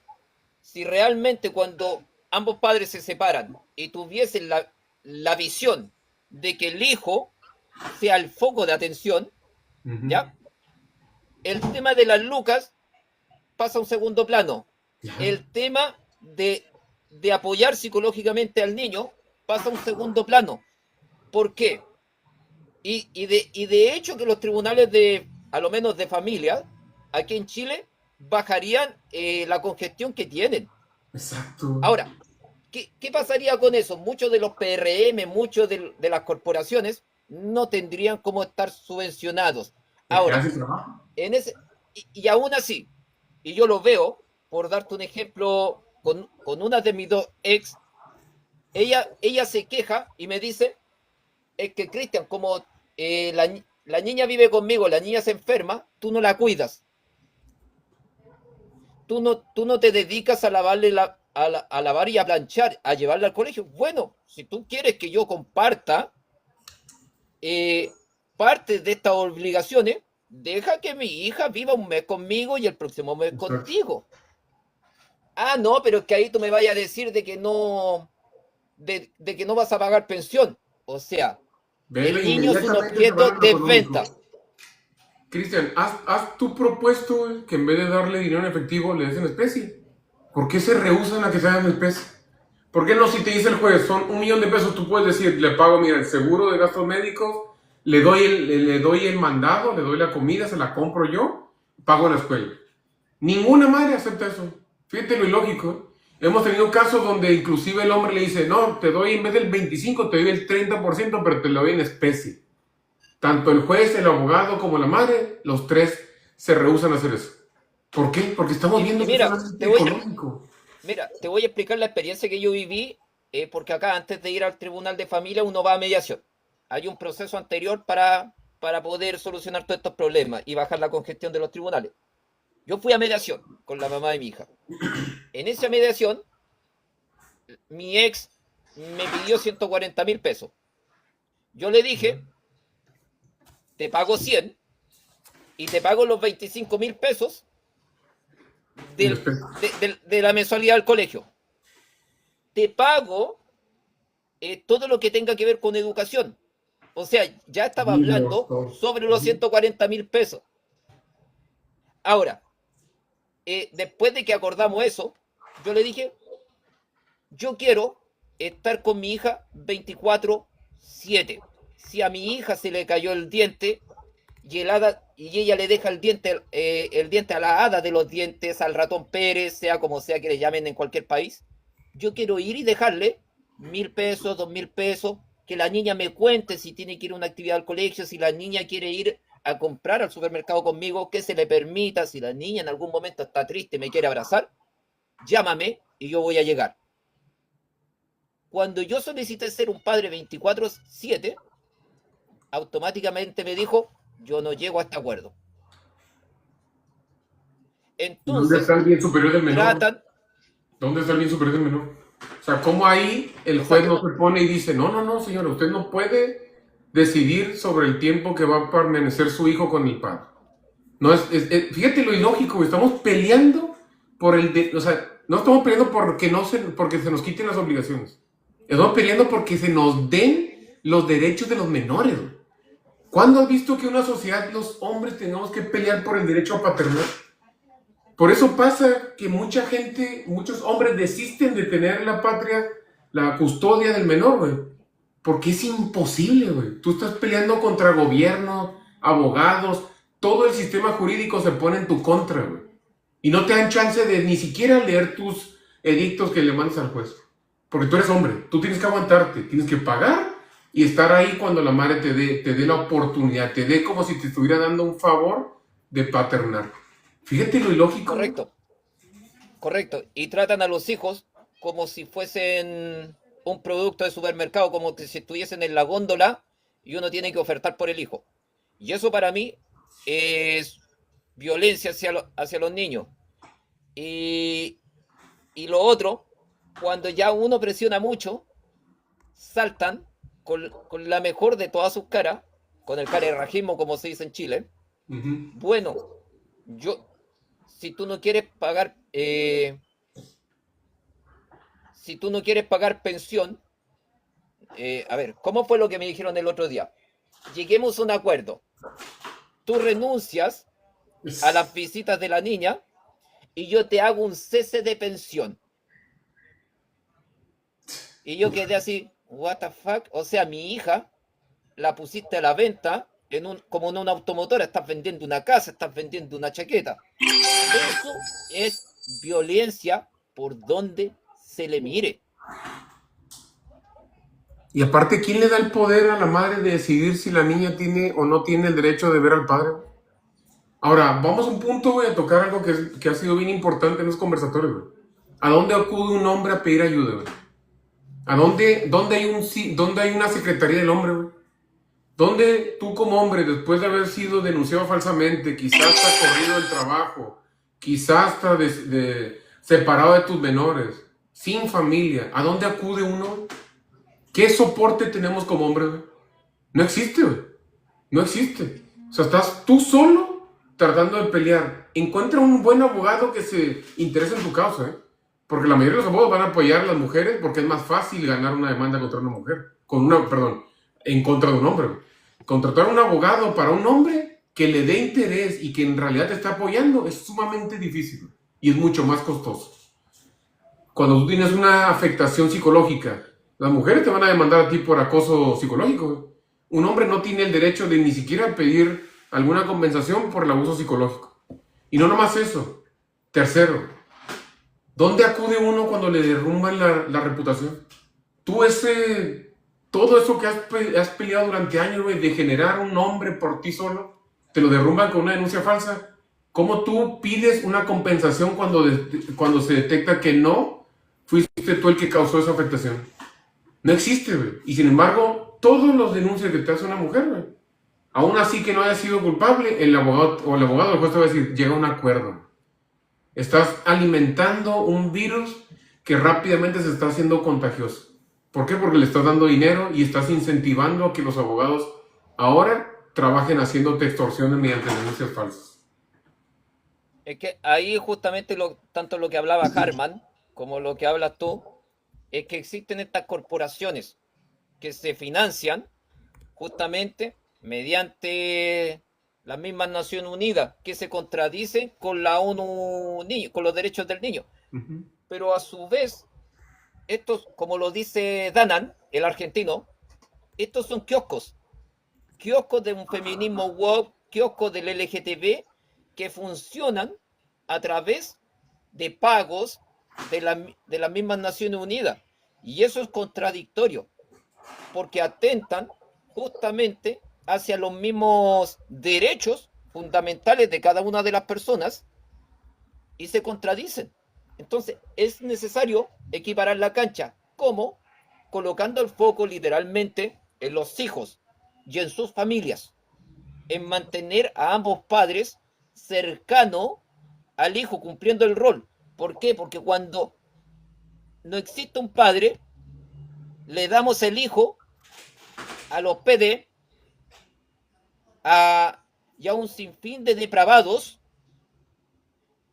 si realmente cuando ambos padres se separan y tuviesen la visión de que el hijo sea el foco de atención, ¿ya? El tema de las lucas pasa a un segundo plano. El tema de apoyar psicológicamente al niño pasa a un segundo plano. ¿Por qué? Y de hecho que los tribunales a lo menos de familia, aquí en Chile, bajarían la congestión que tienen. Exacto. Ahora, ¿qué pasaría con eso? Muchos de los PRM, muchos de las corporaciones no tendrían cómo estar subvencionados. Porque Ahora, hace trabajo. y aún así, y yo lo veo, por darte un ejemplo, con una de mis dos ex, ella se queja y me dice, es que Cristian, como la niña vive conmigo, la niña se enferma, tú no la cuidas. Tú no te dedicas a lavarle a lavar y a planchar, a llevarla al colegio. Bueno, si tú quieres que yo comparta parte de estas obligaciones, deja que mi hija viva un mes conmigo y el próximo mes Exacto. contigo. Ah, no, pero es que ahí tú me vayas a decir de que no, de que no vas a pagar pensión. O sea, Vela, el niño es un inmediatamente se van objeto a lo de económico. venta. Cristian, ¿has tú propuesto, güey, que en vez de darle dinero en efectivo le des en especie? ¿Por qué se rehusan a que se hagan en especie? ¿Por qué no, si te dice el juez, son 1.000.000 de pesos, tú puedes decir, le pago, mira, el seguro de gastos médicos, le doy el mandado, le doy la comida, se la compro yo, pago la escuela? Ninguna madre acepta eso. Fíjate lo ilógico. Hemos tenido casos donde inclusive el hombre le dice, no, te doy en vez del 25, te doy el 30%, pero te lo doy en especie. Tanto el juez, el abogado como la madre, los tres se rehúsan a hacer eso. ¿Por qué? Porque estamos viendo que es Mira, solamente económico. te voy a explicar la experiencia que yo viví, porque acá antes de ir al tribunal de familia uno va a mediación. Hay un proceso anterior para poder solucionar todos estos problemas y bajar la congestión de los tribunales. Yo fui a mediación con la mamá de mi hija. En esa mediación, mi ex me pidió 140.000 pesos. Yo le dije, te pago 100 y te pago los 25.000 pesos de la mensualidad del colegio. Te pago todo lo que tenga que ver con educación. O sea, ya estaba hablando sobre los 140.000 pesos. Ahora, después de que acordamos eso, yo le dije, yo quiero estar con mi hija 24/7. Si a mi hija se le cayó el diente y ella le deja el diente a la hada de los dientes, al ratón Pérez, sea como sea que le llamen en cualquier país, yo quiero ir y dejarle 1.000 pesos, 2.000 pesos, que la niña me cuente si tiene que ir a una actividad al colegio, si la niña quiere ir a comprar al supermercado conmigo, que se le permita, si la niña en algún momento está triste y me quiere abrazar, llámame y yo voy a llegar. Cuando yo solicité ser un padre 24/7, automáticamente me dijo, yo no llego a este acuerdo. Entonces, ¿dónde está el bien superior del menor? ¿Dónde está el bien superior del menor? O sea, ¿cómo ahí el juez no se pone y dice, no, señora, usted no puede decidir sobre el tiempo que va a permanecer su hijo con el padre? No fíjate lo ilógico, estamos peleando por o sea, no estamos peleando porque se nos quiten las obligaciones. Estamos peleando porque se nos den los derechos de los menores. ¿Cuándo has visto que en una sociedad los hombres tengamos que pelear por el derecho a paternar? Por eso pasa que muchos hombres desisten de tener la patria, la custodia del menor, güey. Porque es imposible, güey. Tú estás peleando contra gobierno, abogados, todo el sistema jurídico se pone en tu contra, güey. Y no te dan chance de ni siquiera leer tus edictos que le mandas al juez. Porque tú eres hombre, tú tienes que aguantarte, tienes que pagar y estar ahí cuando la madre te dé la oportunidad, te dé como si te estuviera dando un favor de paternar. Fíjate lo ilógico. Correcto. Y tratan a los hijos como si fuesen un producto de supermercado, como si estuviesen en la góndola y uno tiene que ofertar por el hijo. Y eso para mí es violencia hacia los niños. Y lo otro, cuando ya uno presiona mucho, saltan con la mejor de todas sus caras, con el carerrajismo, como se dice en Chile. Uh-huh. Bueno, si tú no quieres pagar pensión, a ver, ¿cómo fue lo que me dijeron el otro día? Lleguemos a un acuerdo. Tú renuncias a las visitas de la niña y yo te hago un cese de pensión. Y yo quedé así, what the fuck, o sea, mi hija la pusiste a la venta como en una automotora, estás vendiendo una casa, estás vendiendo una chaqueta. Eso es violencia por donde se le mire. Y aparte, ¿quién le da el poder a la madre de decidir si la niña tiene o no tiene el derecho de ver al padre? Ahora, vamos a un punto, güey, a tocar algo que ha sido bien importante en los conversatorios, güey. ¿A dónde acude un hombre a pedir ayuda, güey? ¿Dónde hay una secretaría del hombre, güey? ¿Dónde tú como hombre, después de haber sido denunciado falsamente, quizás está corrido del trabajo, quizás está separado de tus menores, sin familia, ¿a dónde acude uno? ¿Qué soporte tenemos como hombres, güey? No existe, güey. No existe. O sea, estás tú solo tratando de pelear. Encuentra un buen abogado que se interese en tu causa, ¿eh? Porque la mayoría de los abogados van a apoyar a las mujeres porque es más fácil ganar una demanda contra una mujer. En contra de un hombre, güey. Contratar a un abogado para un hombre que le dé interés y que en realidad te está apoyando es sumamente difícil, güey. Y es mucho más costoso. Cuando tú tienes una afectación psicológica, las mujeres te van a demandar a ti por acoso psicológico, güey. Un hombre no tiene el derecho de ni siquiera pedir alguna compensación por el abuso psicológico. Y no nomás eso. Tercero, ¿dónde acude uno cuando le derrumban la reputación? Todo eso que has peleado durante años, güey, de generar un nombre por ti solo, te lo derrumban con una denuncia falsa. ¿Cómo tú pides una compensación cuando se detecta que no fuiste tú el que causó esa afectación? No existe, güey. Y sin embargo, todos los denuncias que te hace una mujer, güey, aún así que no haya sido culpable, el abogado del juez te va a decir, llega a un acuerdo. Estás alimentando un virus que rápidamente se está haciendo contagioso. ¿Por qué? Porque le estás dando dinero y estás incentivando a que los abogados ahora trabajen haciéndote extorsiones mediante denuncias falsas. Es que ahí justamente tanto lo que hablaba Harman como lo que hablas tú, es que existen estas corporaciones que se financian justamente mediante las mismas Naciones Unidas, que se contradicen con la ONU, con los derechos del niño. Uh-huh. Pero a su vez, estos, como lo dice Danan, el argentino, estos son kioscos de un feminismo woke, kioscos del LGTB, que funcionan a través de pagos de las mismas Naciones Unidas. Y eso es contradictorio, porque atentan justamente hacia los mismos derechos fundamentales de cada una de las personas y se contradicen. Entonces es necesario equiparar la cancha. ¿Cómo? Colocando el foco literalmente en los hijos y en sus familias, en mantener a ambos padres cercano al hijo, cumpliendo el rol. ¿Por qué? Porque cuando no existe un padre, le damos el hijo a los PD, y a un sinfín de depravados,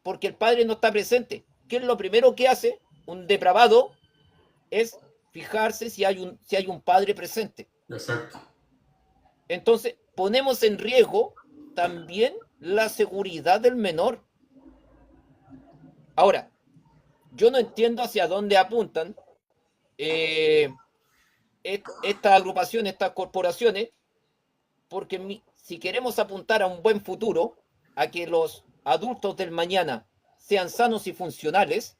porque el padre no está presente. ¿Qué es lo primero que hace un depravado? Es fijarse si hay un padre presente. Exacto. Entonces, ponemos en riesgo también la seguridad del menor. Ahora, yo no entiendo hacia dónde apuntan estas agrupaciones, estas corporaciones, porque si queremos apuntar a un buen futuro, a que los adultos del mañana sean sanos y funcionales,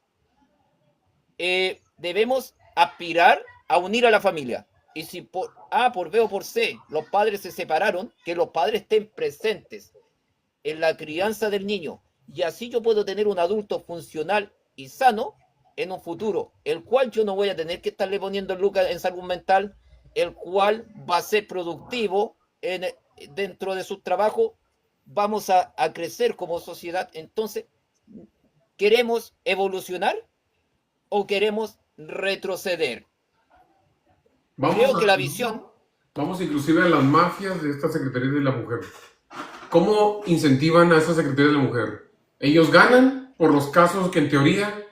debemos aspirar a unir a la familia. Y si por A, por B o por C los padres se separaron, que los padres estén presentes en la crianza del niño, y así yo puedo tener un adulto funcional y sano en un futuro, el cual yo no voy a tener que estarle poniendo lucas en salud mental, el cual va a ser productivo dentro de su trabajo. Vamos a crecer como sociedad. Entonces, ¿queremos evolucionar o queremos retroceder? Creo que la visión... Vamos inclusive a las mafias de esta Secretaría de la Mujer. ¿Cómo incentivan a esa Secretaría de la Mujer? Ellos ganan por los casos que en teoría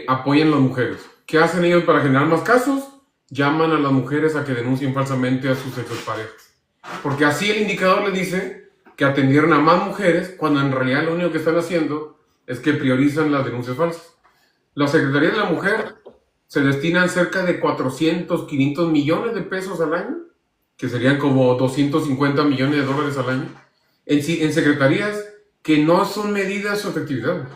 apoyan a las mujeres. ¿Qué hacen ellos para generar más casos? Llaman a las mujeres a que denuncien falsamente a sus exparejas. Porque así el indicador les dice que atendieron a más mujeres, cuando en realidad lo único que están haciendo es que priorizan las denuncias falsas. La Secretaría de la Mujer se destinan cerca de 400, 500 millones de pesos al año, que serían como 250 millones de dólares al año, en secretarías que no son medidas su efectividad.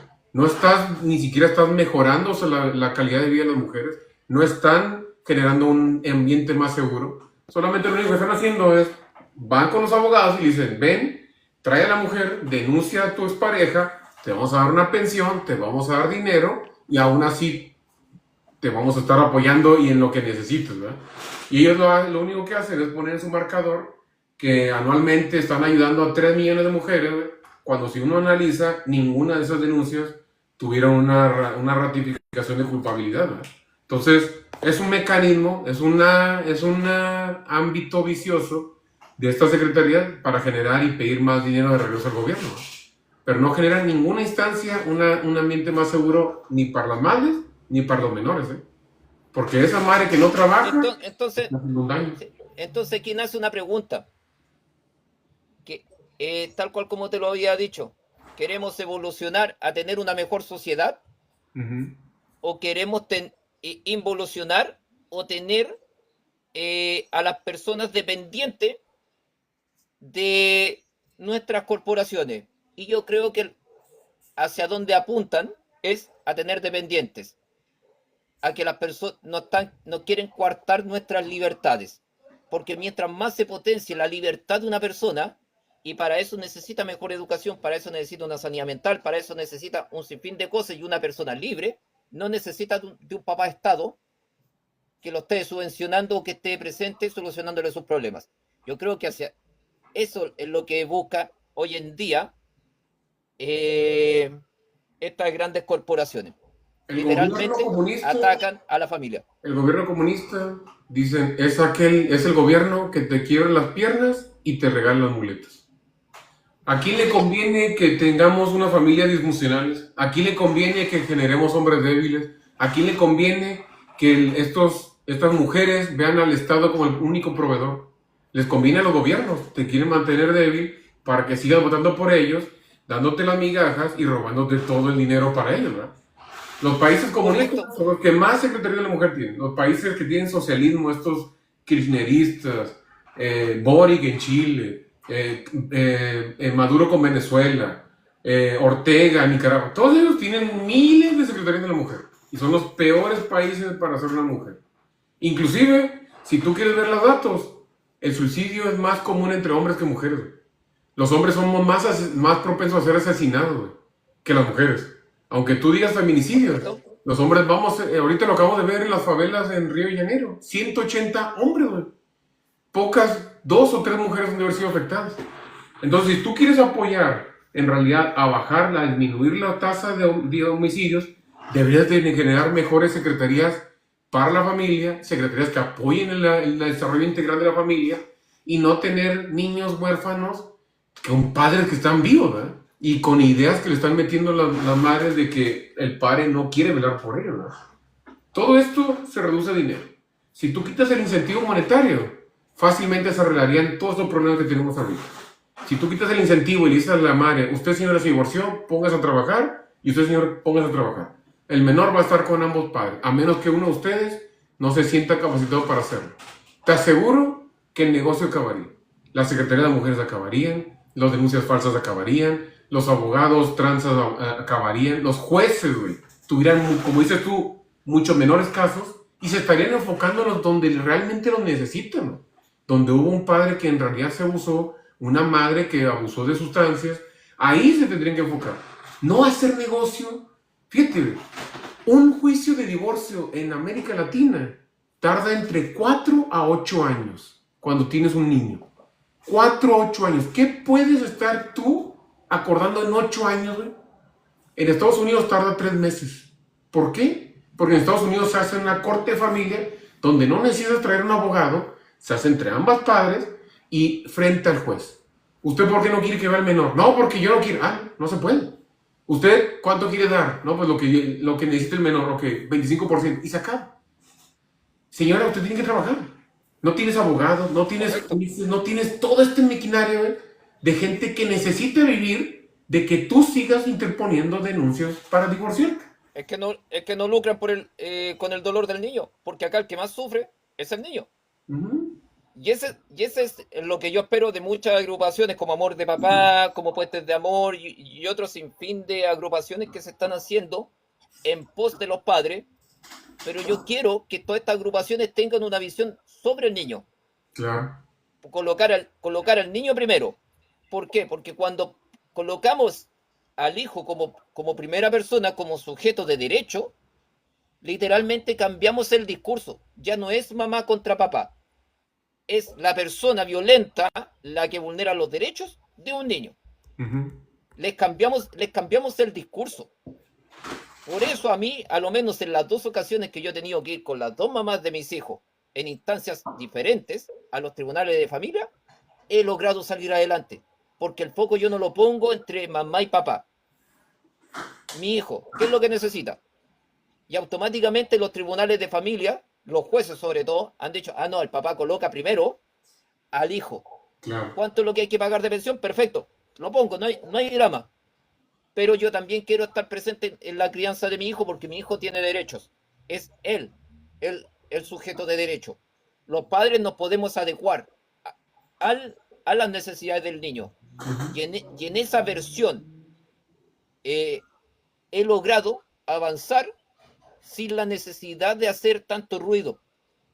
Ni siquiera estás mejorando la calidad de vida de las mujeres, no están generando un ambiente más seguro. Solamente lo único que están haciendo es, van con los abogados y dicen, ven, trae a la mujer, denuncia a tu expareja, te vamos a dar una pensión, te vamos a dar dinero, y aún así te vamos a estar apoyando y en lo que necesites, ¿verdad? Y ellos lo único que hacen es poner en su marcador que anualmente están ayudando a 3 millones de mujeres, ¿verdad? Cuando si uno analiza, ninguna de esas denuncias tuvieron una ratificación de culpabilidad, ¿verdad? Entonces, es un mecanismo, es un ámbito vicioso de esta secretaría para generar y pedir más dinero de regreso al gobierno, ¿verdad? Pero no genera en ninguna instancia un ambiente más seguro ni para las madres ni para los menores, ¿eh? Porque esa madre que no trabaja... Entonces aquí nace una pregunta, que tal cual como te lo había dicho, ¿queremos evolucionar a tener una mejor sociedad? Uh-huh. ¿O queremos involucionar o tener a las personas dependientes de nuestras corporaciones? Y yo creo que hacia donde apuntan es a tener dependientes, a que las personas no quieren coartar nuestras libertades, porque mientras más se potencie la libertad de una persona, y para eso necesita mejor educación, para eso necesita una sanidad mental, para eso necesita un sinfín de cosas, y una persona libre no necesita de un papá Estado que lo esté subvencionando o que esté presente solucionándole sus problemas. Yo creo que hacia eso es lo que busca hoy en día estas grandes corporaciones. Literalmente atacan a la familia. El gobierno comunista, dicen, es el gobierno que te quiebra las piernas y te regalan muletas. ¿A quién le conviene que tengamos una familia disfuncionales? ¿A quién le conviene que generemos hombres débiles? ¿A quién le conviene que estas mujeres vean al Estado como el único proveedor? Les conviene a los gobiernos, te quieren mantener débil para que sigas votando por ellos, dándote las migajas y robándote todo el dinero para ellos, ¿verdad? Los países comunistas Correcto. son los que más Secretaría de la Mujer tienen. Los países que tienen socialismo, estos kirchneristas, Boric en Chile, Maduro con Venezuela, Ortega en Nicaragua, todos ellos tienen miles de secretarias de la mujer. Y son los peores países para ser una mujer. Inclusive, si tú quieres ver los datos, el suicidio es más común entre hombres que mujeres, güey. Los hombres somos más propensos a ser asesinados, güey, que las mujeres. Aunque tú digas feminicidios, Correcto. los hombres vamos, ahorita lo acabamos de ver en las favelas en Río de Janeiro, 180 hombres, güey. Pocas, 2 o 3 mujeres han de haber sido afectadas. Entonces, si tú quieres apoyar en realidad a bajar, a disminuir la tasa de homicidios, deberías de generar mejores secretarías para la familia, secretarías que apoyen el desarrollo integral de la familia y no tener niños huérfanos con padres que están vivos, ¿verdad? Y con ideas que le están metiendo las madres de que el padre no quiere velar por ellos, ¿verdad? Todo esto se reduce a dinero. Si tú quitas el incentivo monetario, fácilmente se arreglarían todos los problemas que tenemos ahorita. Si tú quitas el incentivo y le dices a la madre, usted señora se divorció, póngase a trabajar, y usted señor, póngase a trabajar. El menor va a estar con ambos padres, a menos que uno de ustedes no se sienta capacitado para hacerlo. Te aseguro que el negocio acabaría. La Secretaría de Mujeres acabarían, las denuncias falsas acabarían, los abogados transas acabarían, los jueces, güey, tuvieran, como dices tú, muchos menores casos y se estarían enfocando en los donde realmente los necesitan, ¿no? Donde hubo un padre que en realidad se abusó, una madre que abusó de sustancias, ahí se tendrían que enfocar. No hacer negocio. Fíjate, un juicio de divorcio en América Latina tarda entre 4 a 8 años cuando tienes un niño. 4 a 8 años. ¿Qué puedes estar tú acordando en 8 años, güey? En Estados Unidos tarda 3 meses. ¿Por qué? Porque en Estados Unidos se hace una corte de familia donde no necesitas traer un abogado, se hace entre ambas padres y frente al juez. ¿Usted por qué no quiere que vea al menor? No, porque yo no quiero. Ah, no se puede. ¿Usted cuánto quiere dar? No, pues lo que necesita el menor, ok, 25%. Y se acaba. Señora, usted tiene que trabajar. No tienes abogado, no tienes Correcto. jueces, no tienes todo este maquinario, ¿eh? De gente que necesita vivir de que tú sigas interponiendo denuncias para divorciarte. Es que no lucran con el dolor del niño, porque acá el que más sufre es el niño. Ujú. Y ese es lo que yo espero de muchas agrupaciones como Amor de Papá, como Puentes de Amor y otros sinfín de agrupaciones que se están haciendo en pos de los padres. Pero yo quiero que todas estas agrupaciones tengan una visión sobre el niño, Claro. colocar al niño primero. ¿Por qué? Porque cuando colocamos al hijo como primera persona, como sujeto de derecho, literalmente cambiamos el discurso. Ya no es mamá contra papá, es la persona violenta la que vulnera los derechos de un niño. Ujú. Les cambiamos el discurso. Por eso a mí, a lo menos en las 2 ocasiones que yo he tenido que ir con las 2 mamás de mis hijos en instancias diferentes a los tribunales de familia, he logrado salir adelante. Porque el foco yo no lo pongo entre mamá y papá. Mi hijo, ¿qué es lo que necesita? Y automáticamente los tribunales de familia, los jueces sobre todo, han dicho, no, el papá coloca primero al hijo. Claro. ¿Cuánto es lo que hay que pagar de pensión? Perfecto, lo pongo, no hay drama. Pero yo también quiero estar presente en la crianza de mi hijo porque mi hijo tiene derechos. Es él, el sujeto de derecho. Los padres nos podemos adecuar a las necesidades del niño. Y en esa versión he logrado avanzar sin la necesidad de hacer tanto ruido.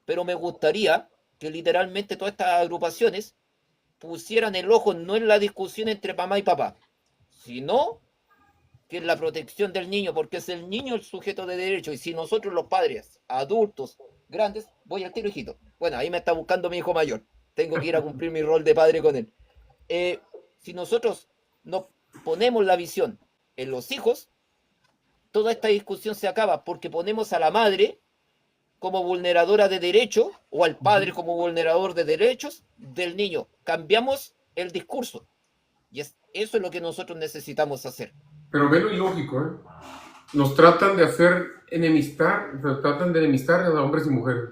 Pero me gustaría que literalmente todas estas agrupaciones pusieran el ojo no en la discusión entre mamá y papá, sino que es la protección del niño, porque es el niño el sujeto de derecho. Y si nosotros los padres, adultos, grandes, voy al tiro, hijito. Bueno, ahí me está buscando mi hijo mayor. Tengo que ir a cumplir mi rol de padre con él. Si nosotros nos ponemos la visión en los hijos, toda esta discusión se acaba porque ponemos a la madre como vulneradora de derechos o al padre como vulnerador de derechos del niño. Cambiamos el discurso. Y eso es lo que nosotros necesitamos hacer. Pero ve lo ilógico, ¿eh? Nos tratan de hacer tratan de enemistar a hombres y mujeres.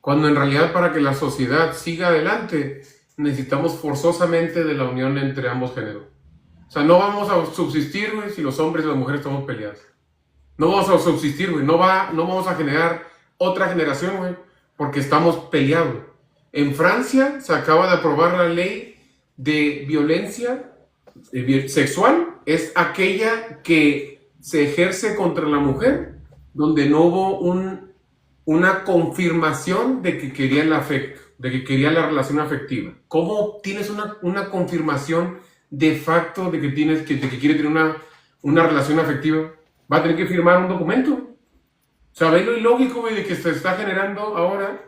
Cuando en realidad para que la sociedad siga adelante, necesitamos forzosamente de la unión entre ambos géneros. O sea, no vamos a subsistir, güey, si los hombres y las mujeres estamos peleados. No vamos a subsistir, güey. No vamos a generar otra generación, güey, porque estamos peleados. En Francia se acaba de aprobar la ley de violencia sexual. Es aquella que se ejerce contra la mujer, donde no hubo una confirmación de que quería el afecto, de que quería la relación afectiva. ¿Cómo tienes una confirmación de facto de que quiere tener una relación afectiva? Va a tener que firmar un documento. ¿Sabes lo ilógico, güey, de que se está generando ahora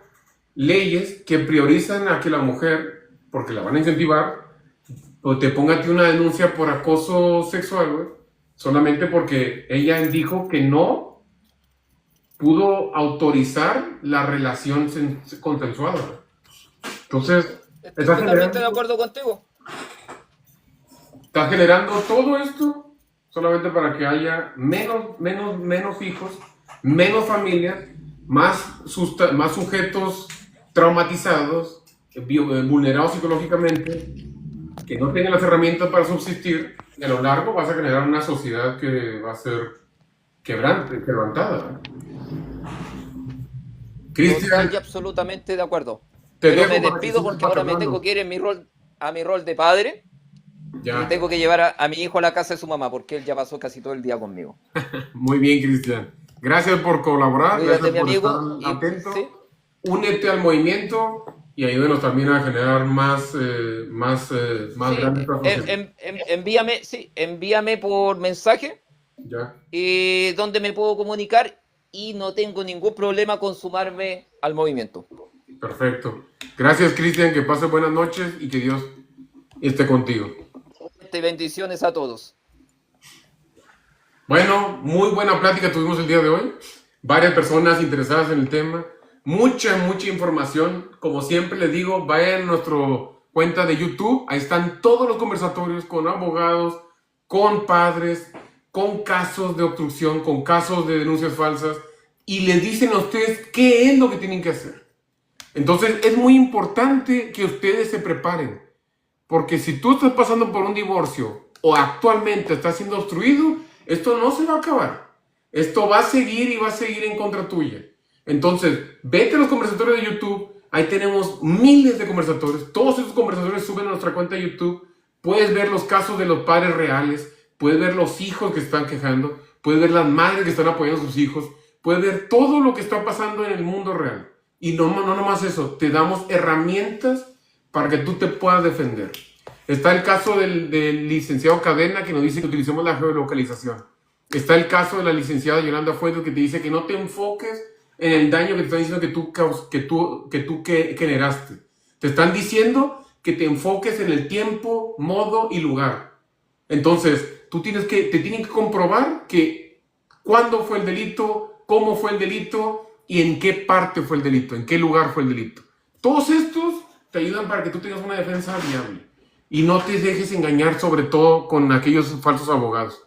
leyes que priorizan a que la mujer, porque la van a incentivar, o te ponga a ti una denuncia por acoso sexual, güey, solamente porque ella dijo que no pudo autorizar la relación consensuada. Entonces, Estoy totalmente de acuerdo contigo. Está generando todo esto solamente para que haya menos hijos, menos familias, más sujetos traumatizados, vulnerados psicológicamente, que no tienen las herramientas para subsistir. Y a lo largo vas a generar una sociedad que va a ser quebrantada. Cristian, Estoy absolutamente de acuerdo. te Pero dejo me para que despido sigas porque ahora me hablando. tengo que ir a mi rol de padre. Ya. Y tengo que llevar a mi hijo a la casa de su mamá porque él ya pasó casi todo el día conmigo. Muy bien, Cristian. Gracias por colaborar, Cuídate, gracias mi por amigo, estar atento. sí. Únete al movimiento y ayúdenos también a generar más Sí, grandes asociaciones. envíame por mensaje Ya. donde me puedo comunicar y no tengo ningún problema con sumarme al movimiento. Perfecto. Gracias, Cristian, que pases buenas noches y que Dios esté contigo. Bendiciones a todos. Bueno, muy buena plática tuvimos el día de hoy. Varias personas interesadas en el tema. Mucha información. Como siempre les digo, vayan a nuestra cuenta de YouTube. Ahí están todos los conversatorios con abogados, con padres, con casos de obstrucción, con casos de denuncias falsas. Y les dicen a ustedes qué es lo que tienen que hacer. Entonces es muy importante que ustedes se preparen. Porque si tú estás pasando por un divorcio o actualmente estás siendo obstruido, esto no se va a acabar. Esto va a seguir y va a seguir en contra tuya. Entonces, vete a los conversatorios de YouTube. Ahí tenemos miles de conversatorios. Todos esos conversatorios suben a nuestra cuenta de YouTube. Puedes ver los casos de los padres reales. Puedes ver los hijos que están quejando. Puedes ver las madres que están apoyando a sus hijos. Puedes ver todo lo que está pasando en el mundo real. Y no nomás eso. Te damos herramientas para que tú te puedas defender. Está el caso del licenciado Cadena, que nos dice que utilicemos la geolocalización. Está el caso de la licenciada Yolanda Fuentes, que te dice que no te enfoques en el daño que te están diciendo que tú generaste. Te están diciendo que te enfoques en el tiempo, modo y lugar. Entonces, te tienen que comprobar que cuándo fue el delito, cómo fue el delito y en qué parte fue el delito, en qué lugar fue el delito. Todos estos te ayudan para que tú tengas una defensa viable y no te dejes engañar, sobre todo con aquellos falsos abogados.